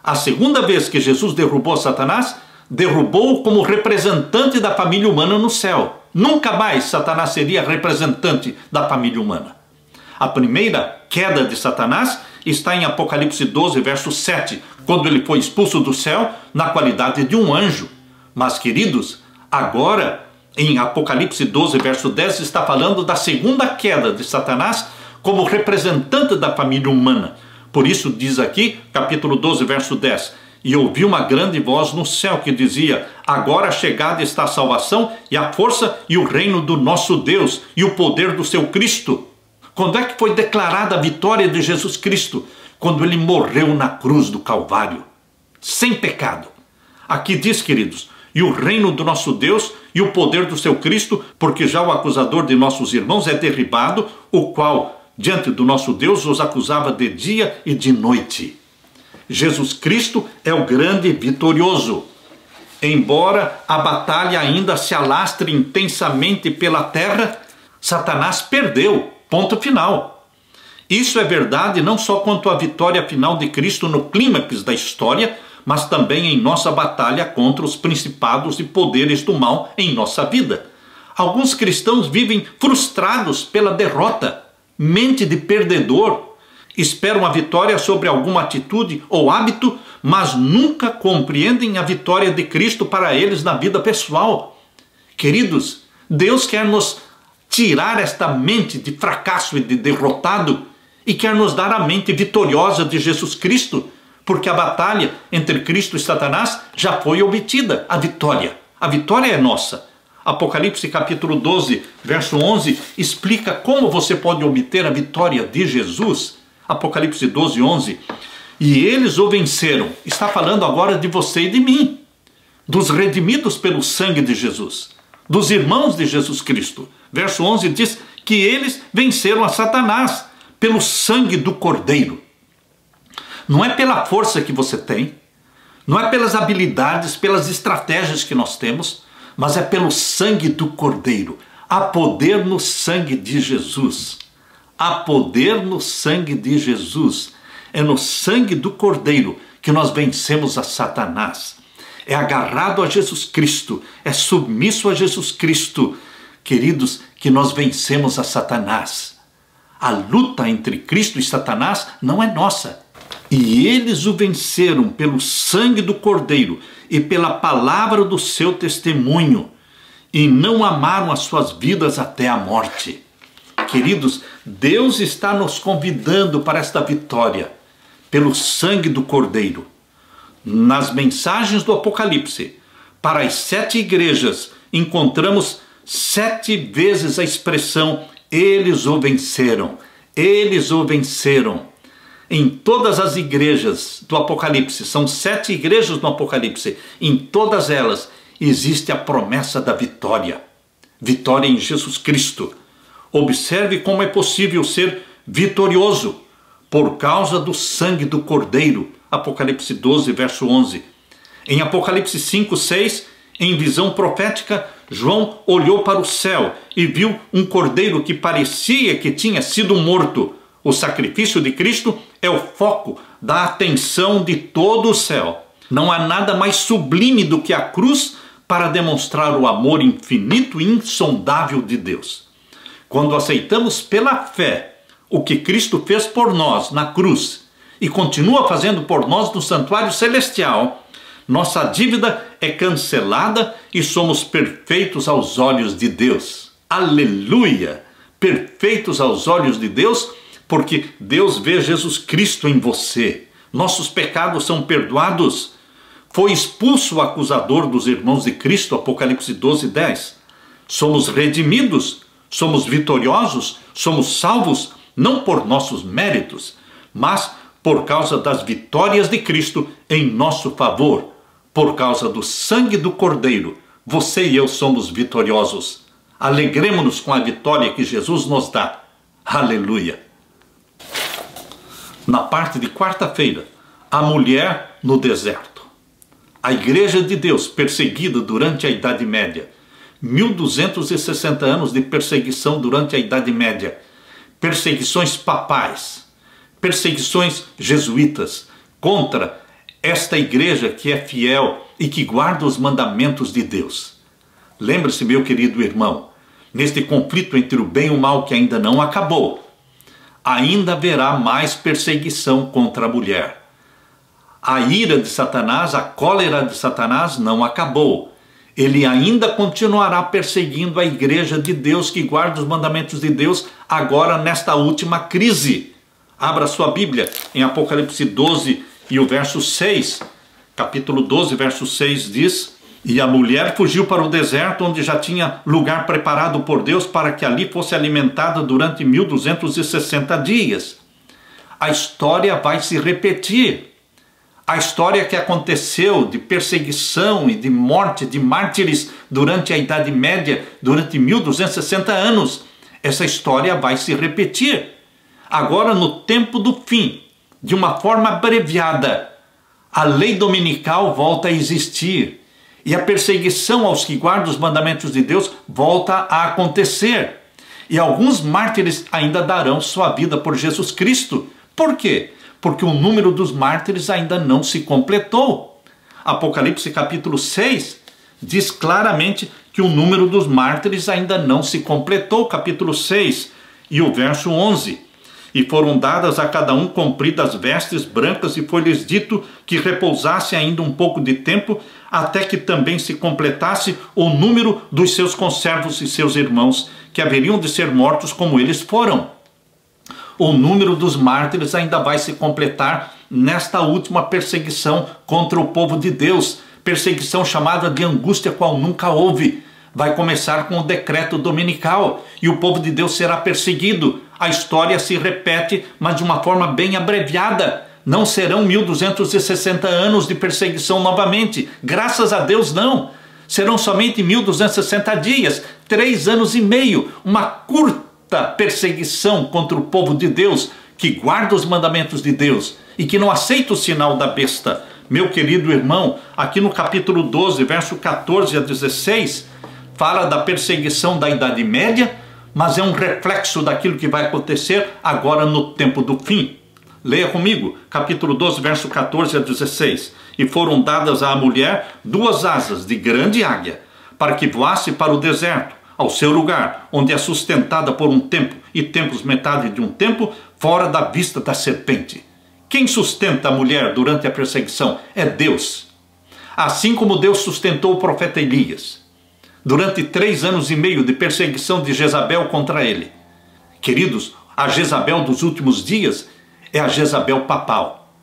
Speaker 1: A segunda vez que Jesus derrubou Satanás, derrubou como representante da família humana no céu. Nunca mais Satanás seria representante da família humana. A primeira queda de Satanás está em Apocalipse 12, verso 7, quando ele foi expulso do céu na qualidade de um anjo. Mas, queridos, agora em Apocalipse 12, verso 10, está falando da segunda queda de Satanás como representante da família humana. Por isso diz aqui, capítulo 12, verso 10, e ouvi uma grande voz no céu que dizia: agora chegada está a salvação e a força e o reino do nosso Deus e o poder do seu Cristo. Quando é que foi declarada a vitória de Jesus Cristo? Quando ele morreu na cruz do Calvário, sem pecado. Aqui diz, queridos, e o reino do nosso Deus e o poder do seu Cristo, porque já o acusador de nossos irmãos é derribado, o qual, diante do nosso Deus, os acusava de dia e de noite. Jesus Cristo é o grande vitorioso. Embora a batalha ainda se alastre intensamente pela terra, Satanás perdeu, ponto final. Isso é verdade não só quanto à vitória final de Cristo no clímax da história, mas também em nossa batalha contra os principados e poderes do mal em nossa vida. Alguns cristãos vivem frustrados pela derrota, mente de perdedor, esperam a vitória sobre alguma atitude ou hábito, mas nunca compreendem a vitória de Cristo para eles na vida pessoal. Queridos, Deus quer nos tirar esta mente de fracasso e de derrotado e quer nos dar a mente vitoriosa de Jesus Cristo, porque a batalha entre Cristo e Satanás já foi obtida, a vitória. A vitória é nossa. Apocalipse capítulo 12, verso 11, explica como você pode obter a vitória de Jesus. Apocalipse 12, 11. E eles o venceram. Está falando agora de você e de mim, dos redimidos pelo sangue de Jesus, dos irmãos de Jesus Cristo. Verso 11 diz que eles venceram a Satanás pelo sangue do Cordeiro. Não é pela força que você tem, não é pelas habilidades, pelas estratégias que nós temos, mas é pelo sangue do Cordeiro. Há poder no sangue de Jesus. Há poder no sangue de Jesus. É no sangue do Cordeiro que nós vencemos a Satanás. É agarrado a Jesus Cristo, é submisso a Jesus Cristo, queridos, que nós vencemos a Satanás. A luta entre Cristo e Satanás não é nossa. E eles o venceram pelo sangue do Cordeiro e pela palavra do seu testemunho, e não amaram as suas vidas até a morte. Queridos, Deus está nos convidando para esta vitória pelo sangue do Cordeiro. Nas mensagens do Apocalipse, Para as 7 igrejas, encontramos 7 vezes a expressão eles o venceram. Eles o venceram. Em todas as igrejas do Apocalipse, são 7 igrejas no Apocalipse, em todas elas existe a promessa da vitória. Vitória em Jesus Cristo. Observe como é possível ser vitorioso por causa do sangue do Cordeiro. Apocalipse 12, verso 11. Em Apocalipse 5, 6, em visão profética, João olhou para o céu e viu um cordeiro que parecia que tinha sido morto. O sacrifício de Cristo é o foco da atenção de todo o céu. Não há nada mais sublime do que a cruz para demonstrar o amor infinito e insondável de Deus. Quando aceitamos pela fé o que Cristo fez por nós na cruz e continua fazendo por nós no santuário celestial, nossa dívida é cancelada e somos perfeitos aos olhos de Deus. Aleluia! Perfeitos aos olhos de Deus, porque Deus vê Jesus Cristo em você. Nossos pecados são perdoados. Foi expulso o acusador dos irmãos de Cristo, Apocalipse 12, 10. Somos redimidos, somos vitoriosos, somos salvos, não por nossos méritos, mas por causa das vitórias de Cristo em nosso favor. Por causa do sangue do Cordeiro, você e eu somos vitoriosos. Alegremo-nos com a vitória que Jesus nos dá. Aleluia! Na parte de quarta-feira, a mulher no deserto. A Igreja de Deus perseguida durante a Idade Média. 1260 anos de perseguição durante a Idade Média. Perseguições papais, perseguições jesuítas contra esta igreja que é fiel e que guarda os mandamentos de Deus. Lembre-se, meu querido irmão, neste conflito entre o bem e o mal que ainda não acabou, ainda haverá mais perseguição contra a mulher. A ira de Satanás, a cólera de Satanás não acabou. Ele ainda continuará perseguindo a igreja de Deus que guarda os mandamentos de Deus agora nesta última crise. Abra sua Bíblia em Apocalipse 12 e o verso 6. Capítulo 12, verso 6 diz: E a mulher fugiu para o deserto, onde já tinha lugar preparado por Deus para que ali fosse alimentada durante 1260 dias. A história vai se repetir. A história que aconteceu de perseguição e de morte de mártires durante a Idade Média, durante 1260 anos, essa história vai se repetir. Agora, no tempo do fim, de uma forma abreviada, a lei dominical volta a existir e a perseguição aos que guardam os mandamentos de Deus volta a acontecer. E alguns mártires ainda darão sua vida por Jesus Cristo. Por quê? Porque o número dos mártires ainda não se completou. Apocalipse capítulo 6 diz claramente que o número dos mártires ainda não se completou. Capítulo 6 e o verso 11. E foram dadas a cada um compridas vestes brancas, e foi-lhes dito que repousasse ainda um pouco de tempo, até que também se completasse o número dos seus conservos e seus irmãos, que haveriam de ser mortos como eles foram. O número dos mártires ainda vai se completar nesta última perseguição contra o povo de Deus, perseguição chamada de angústia qual nunca houve. Vai começar com o decreto dominical e o povo de Deus será perseguido. A história se repete, mas de uma forma bem abreviada. Não serão 1260 anos de perseguição novamente. Graças a Deus não. Serão somente 1260 dias, 3 anos e meio, uma curta perseguição contra o povo de Deus, que guarda os mandamentos de Deus e que não aceita o sinal da besta. Meu querido irmão, aqui no capítulo 12, verso 14 a 16, fala da perseguição da Idade Média, mas é um reflexo daquilo que vai acontecer agora no tempo do fim. Leia comigo, capítulo 12, verso 14 a 16. E foram dadas à mulher 2 asas de grande águia, para que voasse para o deserto, ao seu lugar, onde é sustentada por um tempo, e tempos metade de um tempo, fora da vista da serpente. Quem sustenta a mulher durante a perseguição é Deus. Assim como Deus sustentou o profeta Elias, durante 3 anos e meio de perseguição de Jezabel contra ele. Queridos, a Jezabel dos últimos dias é a Jezabel papal,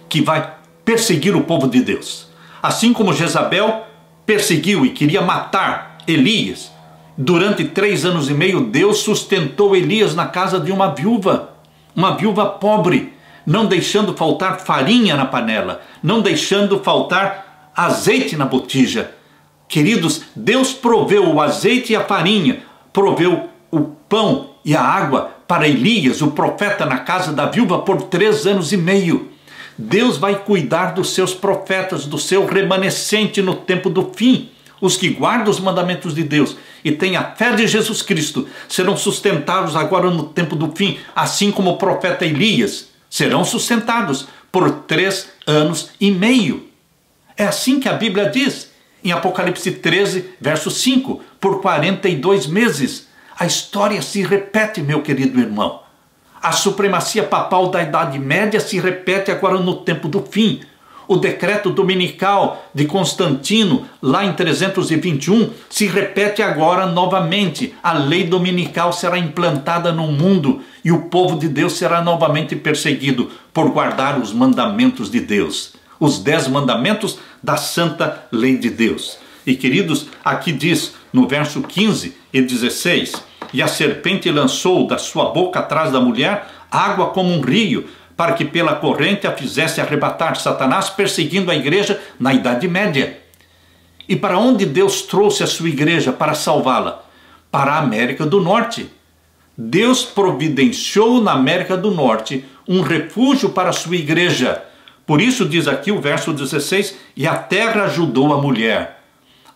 Speaker 1: que vai perseguir o povo de Deus. Assim como Jezabel perseguiu e queria matar Elias, durante 3 anos e meio, Deus sustentou Elias na casa de uma viúva pobre, não deixando faltar farinha na panela, não deixando faltar azeite na botija. Queridos, Deus proveu o azeite e a farinha, proveu o pão e a água para Elias, o profeta, na casa da viúva por 3 anos e meio. Deus vai cuidar dos seus profetas, do seu remanescente no tempo do fim. Os que guardam os mandamentos de Deus e têm a fé de Jesus Cristo serão sustentados agora no tempo do fim, assim como o profeta Elias. Serão sustentados por 3 anos e meio. É assim que a Bíblia diz, em Apocalipse 13, verso 5, por 42 meses. A história se repete, meu querido irmão. A supremacia papal da Idade Média se repete agora no tempo do fim. O decreto dominical de Constantino, lá em 321, se repete agora novamente. A lei dominical será implantada no mundo e o povo de Deus será novamente perseguido por guardar os mandamentos de Deus. Os 10 mandamentos da santa lei de Deus. E queridos, aqui diz no verso 15 e 16, e a serpente lançou da sua boca atrás da mulher água como um rio, para que pela corrente a fizesse arrebatar. Satanás perseguindo a igreja na Idade Média. E para onde Deus trouxe a sua igreja para salvá-la? Para a América do Norte. Deus providenciou na América do Norte um refúgio para a sua igreja. Por isso diz aqui o verso 16, e a terra ajudou a mulher.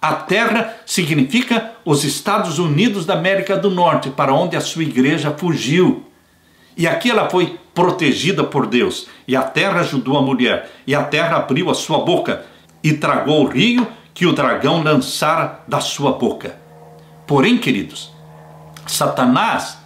Speaker 1: A terra significa os Estados Unidos da América do Norte, para onde a sua igreja fugiu. E aqui ela foi protegida por Deus. E a terra ajudou a mulher. E a terra abriu a sua boca e tragou o rio que o dragão lançara da sua boca. Porém, queridos, Satanás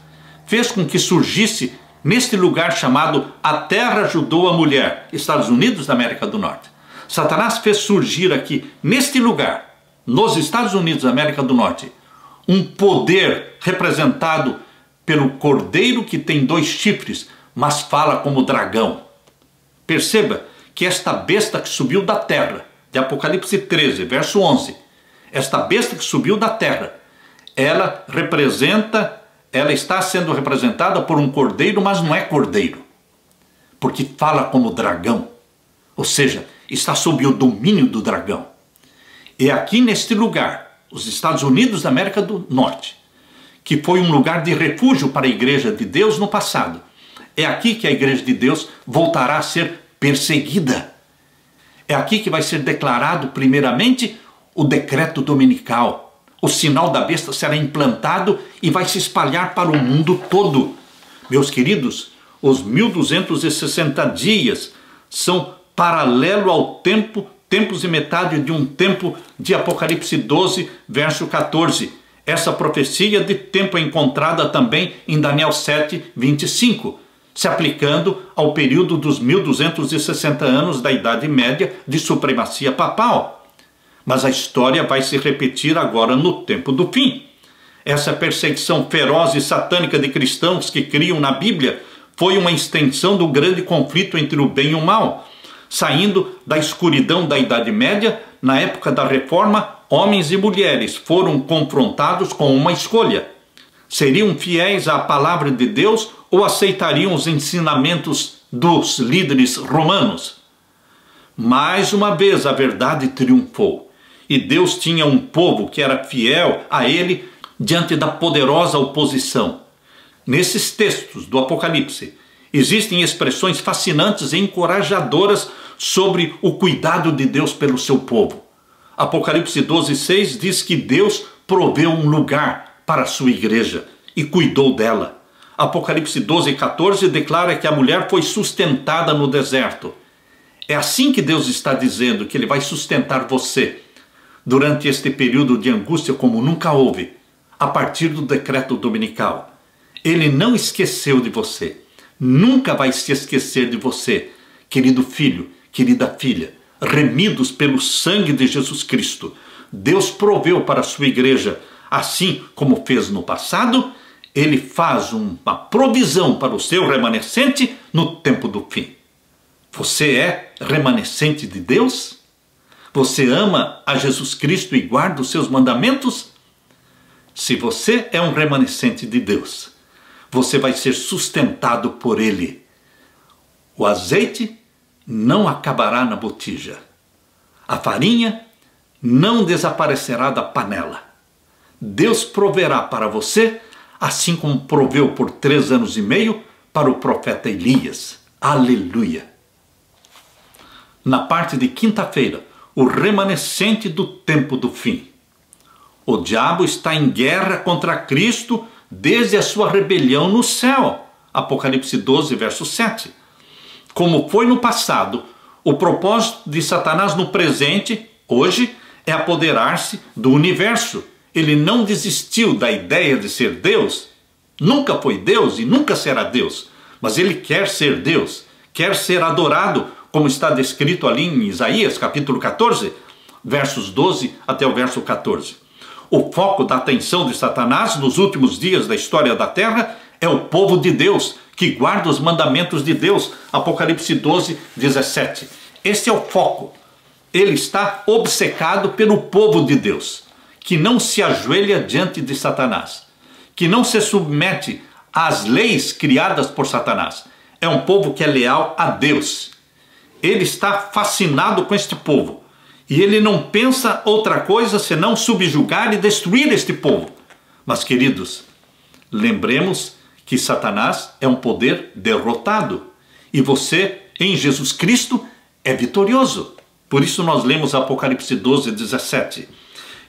Speaker 1: fez com que surgisse neste lugar chamado a terra ajudou a mulher, Estados Unidos da América do Norte. Satanás fez surgir aqui, neste lugar, nos Estados Unidos da América do Norte, um poder representado pelo cordeiro que tem 2 chifres, mas fala como dragão. Perceba que esta besta que subiu da terra, de Apocalipse 13, verso 11, esta besta que subiu da terra, ela está sendo representada por um cordeiro, mas não é cordeiro, porque fala como dragão, ou seja, está sob o domínio do dragão. É aqui neste lugar, os Estados Unidos da América do Norte, que foi um lugar de refúgio para a igreja de Deus no passado. É aqui que a igreja de Deus voltará a ser perseguida. É aqui que vai ser declarado primeiramente o decreto dominical. O sinal da besta será implantado e vai se espalhar para o mundo todo. Meus queridos, os 1260 dias são paralelo ao tempos e metade de um tempo de Apocalipse 12, verso 14. Essa profecia de tempo é encontrada também em Daniel 7, 25, se aplicando ao período dos 1260 anos da Idade Média de supremacia papal. Mas a história vai se repetir agora no tempo do fim. Essa perseguição feroz e satânica de cristãos que criam na Bíblia foi uma extensão do grande conflito entre o bem e o mal. Saindo da escuridão da Idade Média, na época da Reforma, homens e mulheres foram confrontados com uma escolha. Seriam fiéis à palavra de Deus ou aceitariam os ensinamentos dos líderes romanos? Mais uma vez a verdade triunfou. E Deus tinha um povo que era fiel a ele diante da poderosa oposição. Nesses textos do Apocalipse, existem expressões fascinantes e encorajadoras sobre o cuidado de Deus pelo seu povo. Apocalipse 12:6 diz que Deus proveu um lugar para a sua igreja e cuidou dela. Apocalipse 12:14 declara que a mulher foi sustentada no deserto. É assim que Deus está dizendo que Ele vai sustentar você durante este período de angústia como nunca houve, a partir do decreto dominical. Ele não esqueceu de você, nunca vai se esquecer de você, querido filho, querida filha, remidos pelo sangue de Jesus Cristo. Deus proveu para a sua igreja, assim como fez no passado, Ele faz uma provisão para o seu remanescente no tempo do fim. Você é remanescente de Deus? Você ama a Jesus Cristo e guarda os seus mandamentos? Se você é um remanescente de Deus, você vai ser sustentado por Ele. O azeite não acabará na botija. A farinha não desaparecerá da panela. Deus proverá para você, assim como proveu por 3 anos e meio para o profeta Elias. Aleluia! Na parte de quinta-feira, o remanescente do tempo do fim. O diabo está em guerra contra Cristo desde a sua rebelião no céu. Apocalipse 12, verso 7. Como foi no passado, o propósito de Satanás no presente, hoje, é apoderar-se do universo. Ele não desistiu da ideia de ser Deus. Nunca foi Deus e nunca será Deus. Mas ele quer ser Deus, quer ser adorado, como está descrito ali em Isaías, capítulo 14, versos 12 até o verso 14. O foco da atenção de Satanás nos últimos dias da história da Terra é o povo de Deus, que guarda os mandamentos de Deus. Apocalipse 12, 17. Esse é o foco. Ele está obcecado pelo povo de Deus, que não se ajoelha diante de Satanás, que não se submete às leis criadas por Satanás. É um povo que é leal a Deus. Ele está fascinado com este povo. E ele não pensa outra coisa senão subjugar e destruir este povo. Mas, queridos, lembremos que Satanás é um poder derrotado. E você, em Jesus Cristo, é vitorioso. Por isso nós lemos Apocalipse 12, 17.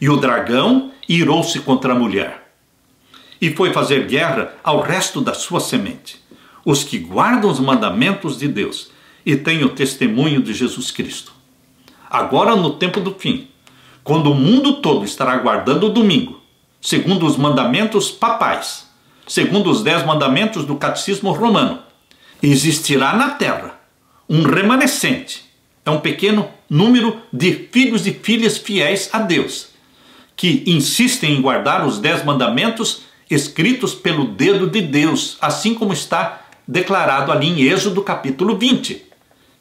Speaker 1: E o dragão irou-se contra a mulher, e foi fazer guerra ao resto da sua semente, os que guardam os mandamentos de Deus e têm o testemunho de Jesus Cristo. Agora, no tempo do fim, quando o mundo todo estará guardando o domingo, segundo os mandamentos papais, segundo os 10 mandamentos do Catecismo Romano, existirá na terra um remanescente, é um pequeno número de filhos e filhas fiéis a Deus, que insistem em guardar os 10 mandamentos escritos pelo dedo de Deus, assim como está declarado ali em Êxodo capítulo 20.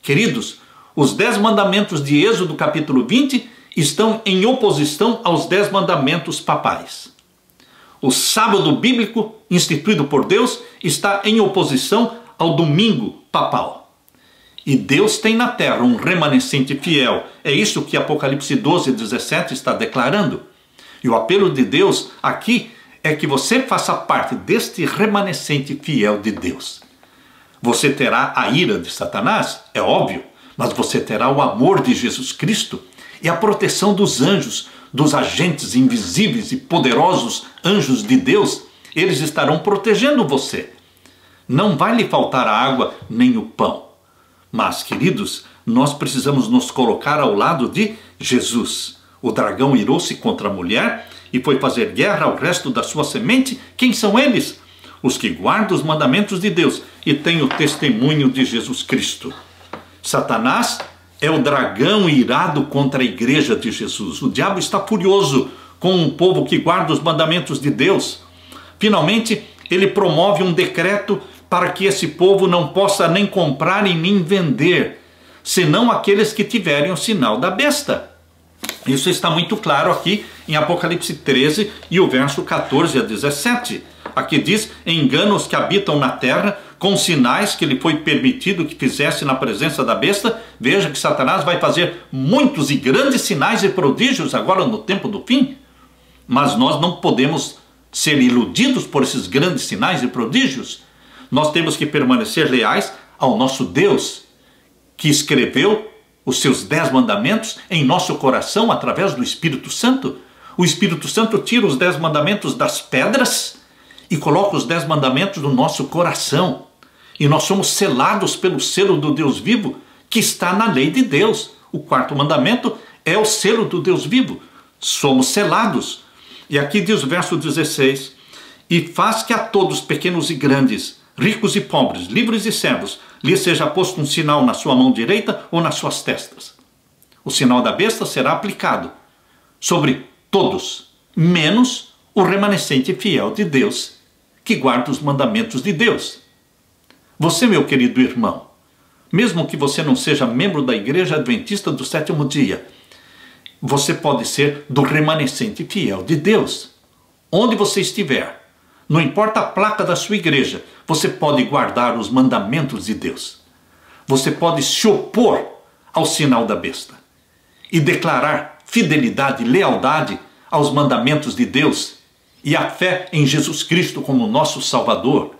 Speaker 1: Queridos, os 10 mandamentos de Êxodo capítulo 20 estão em oposição aos 10 mandamentos papais. O sábado bíblico instituído por Deus está em oposição ao domingo papal. E Deus tem na terra um remanescente fiel. É isso que Apocalipse 12, 17 está declarando. E o apelo de Deus aqui é que você faça parte deste remanescente fiel de Deus. Você terá a ira de Satanás, é óbvio, mas você terá o amor de Jesus Cristo e a proteção dos anjos, dos agentes invisíveis e poderosos anjos de Deus. Eles estarão protegendo você. Não vai lhe faltar a água nem o pão. Mas, queridos, nós precisamos nos colocar ao lado de Jesus. O dragão irou-se contra a mulher e foi fazer guerra ao resto da sua semente. Quem são eles? Os que guardam os mandamentos de Deus e têm o testemunho de Jesus Cristo. Satanás é o dragão irado contra a igreja de Jesus. O diabo está furioso com um povo que guarda os mandamentos de Deus. Finalmente, ele promove um decreto para que esse povo não possa nem comprar e nem vender, senão aqueles que tiverem o sinal da besta. Isso está muito claro aqui em Apocalipse 13 e o verso 14 a 17. Aqui diz: engana os que habitam na terra com sinais que lhe foi permitido que fizesse na presença da besta. Veja que Satanás vai fazer muitos e grandes sinais e prodígios agora no tempo do fim. Mas nós não podemos ser iludidos por esses grandes sinais e prodígios. Nós temos que permanecer leais ao nosso Deus, que escreveu os seus 10 mandamentos em nosso coração através do Espírito Santo. O Espírito Santo tira os 10 mandamentos das pedras e coloca os 10 mandamentos no nosso coração. E nós somos selados pelo selo do Deus vivo que está na lei de Deus. O 4º mandamento é o selo do Deus vivo. Somos selados. E aqui diz o verso 16: e faz que a todos, pequenos e grandes, ricos e pobres, livres e servos, lhe seja posto um sinal na sua mão direita ou nas suas testas. O sinal da besta será aplicado sobre todos, menos o remanescente fiel de Deus, que guarda os mandamentos de Deus. Você, meu querido irmão, mesmo que você não seja membro da Igreja Adventista do 7º dia, você pode ser do remanescente fiel de Deus. Onde você estiver, não importa a placa da sua igreja, você pode guardar os mandamentos de Deus. Você pode se opor ao sinal da besta e declarar fidelidade e lealdade aos mandamentos de Deus e a fé em Jesus Cristo como nosso Salvador.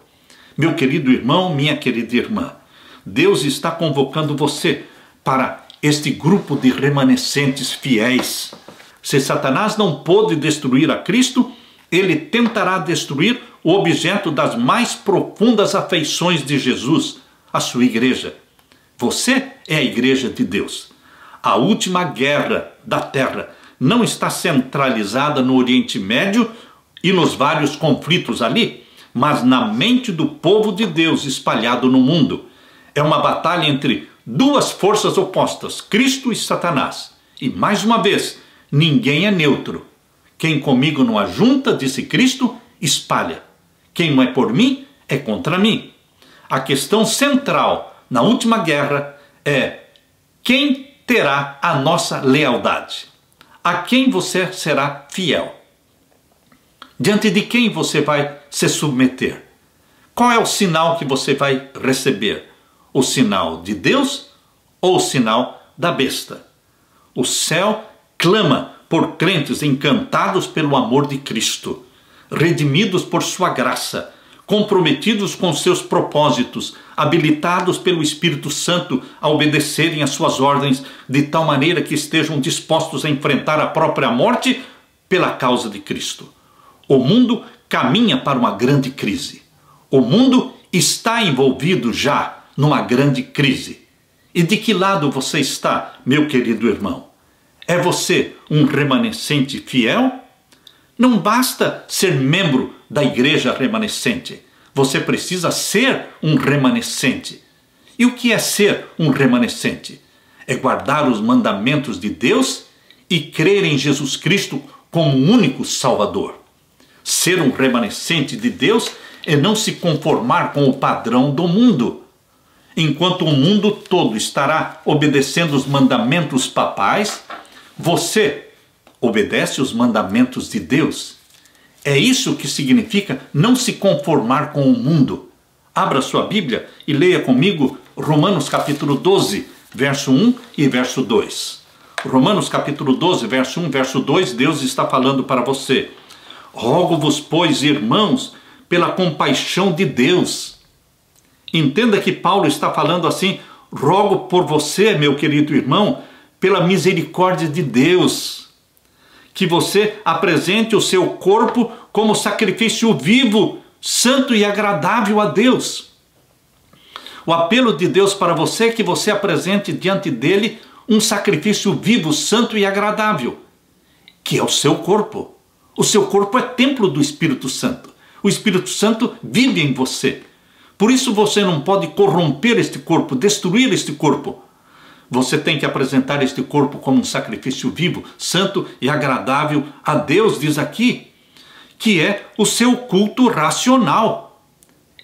Speaker 1: Meu querido irmão, minha querida irmã, Deus está convocando você para este grupo de remanescentes fiéis. Se Satanás não pôde destruir a Cristo, ele tentará destruir o objeto das mais profundas afeições de Jesus, a sua igreja. Você é a igreja de Deus. A última guerra da terra não está centralizada no Oriente Médio e nos vários conflitos ali, mas na mente do povo de Deus espalhado no mundo. É uma batalha entre duas forças opostas, Cristo e Satanás. E mais uma vez, ninguém é neutro. Quem comigo não ajunta, disse Cristo, espalha. Quem não é por mim, é contra mim. A questão central na última guerra é quem terá a nossa lealdade. A quem você será fiel? Diante de quem você vai se submeter? Qual é o sinal que você vai receber? O sinal de Deus ou o sinal da besta? O céu clama por crentes encantados pelo amor de Cristo, redimidos por sua graça, comprometidos com seus propósitos, habilitados pelo Espírito Santo a obedecerem às suas ordens de tal maneira que estejam dispostos a enfrentar a própria morte pela causa de Cristo. O mundo caminha para uma grande crise. O mundo está envolvido já numa grande crise. E de que lado você está, meu querido irmão? É você um remanescente fiel? Não basta ser membro da igreja remanescente. Você precisa ser um remanescente. E o que é ser um remanescente? É guardar os mandamentos de Deus e crer em Jesus Cristo como o único Salvador. Ser um remanescente de Deus é não se conformar com o padrão do mundo. Enquanto o mundo todo estará obedecendo os mandamentos papais, você obedece os mandamentos de Deus. É isso que significa não se conformar com o mundo. Abra sua Bíblia e leia comigo Romanos capítulo 12, verso 1 e verso 2. Romanos capítulo 12, verso 1, verso 2, Deus está falando para você. Rogo-vos, pois, irmãos, pela compaixão de Deus. Entenda que Paulo está falando assim, rogo por você, meu querido irmão, pela misericórdia de Deus, que você apresente o seu corpo como sacrifício vivo, santo e agradável a Deus. O apelo de Deus para você é que você apresente diante dele um sacrifício vivo, santo e agradável, que é o seu corpo. O seu corpo é templo do Espírito Santo. O Espírito Santo vive em você. Por isso você não pode corromper este corpo, destruir este corpo. Você tem que apresentar este corpo como um sacrifício vivo, santo e agradável a Deus, diz aqui, que é o seu culto racional.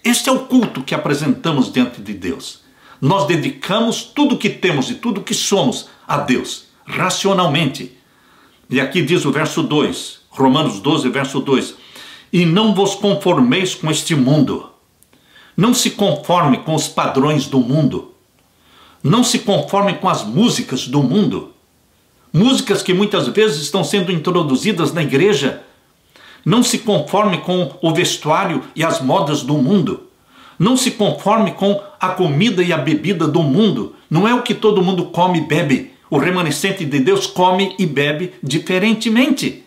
Speaker 1: Este é o culto que apresentamos diante de Deus. Nós dedicamos tudo o que temos e tudo o que somos a Deus, racionalmente. E aqui diz o verso 2, Romanos 12, verso 2. E não vos conformeis com este mundo. Não se conforme com os padrões do mundo. Não se conforme com as músicas do mundo. Músicas que muitas vezes estão sendo introduzidas na igreja. Não se conforme com o vestuário e as modas do mundo. Não se conforme com a comida e a bebida do mundo. Não é o que todo mundo come e bebe. O remanescente de Deus come e bebe diferentemente.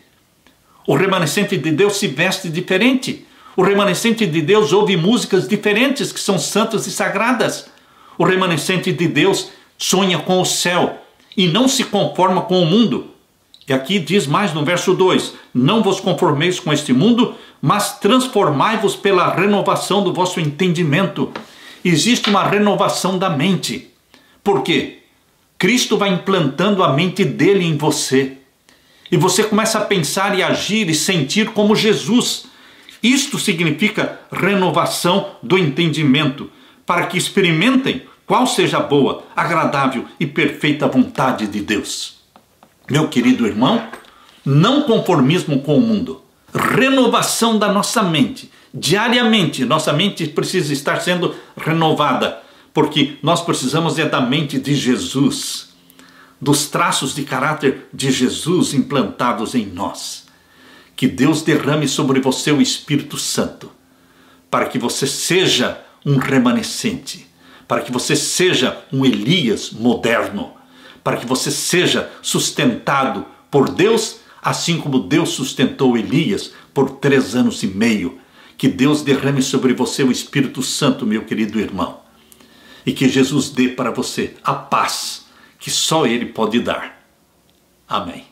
Speaker 1: O remanescente de Deus se veste diferente. O remanescente de Deus ouve músicas diferentes que são santas e sagradas. O remanescente de Deus sonha com o céu e não se conforma com o mundo. E aqui diz mais no verso 2, não vos conformeis com este mundo, mas transformai-vos pela renovação do vosso entendimento. Existe uma renovação da mente. Por quê? Cristo vai implantando a mente dele em você. E você começa a pensar e agir e sentir como Jesus. Isto significa renovação do entendimento, para que experimentem qual seja a boa, agradável e perfeita vontade de Deus. Meu querido irmão, não conformismo com o mundo. Renovação da nossa mente. Diariamente, nossa mente precisa estar sendo renovada, porque nós precisamos da mente de Jesus, dos traços de caráter de Jesus implantados em nós. Que Deus derrame sobre você o Espírito Santo, para que você seja um remanescente, para que você seja um Elias moderno, para que você seja sustentado por Deus, assim como Deus sustentou Elias por 3 anos e meio. Que Deus derrame sobre você o Espírito Santo, meu querido irmão, e que Jesus dê para você a paz que só Ele pode dar. Amém.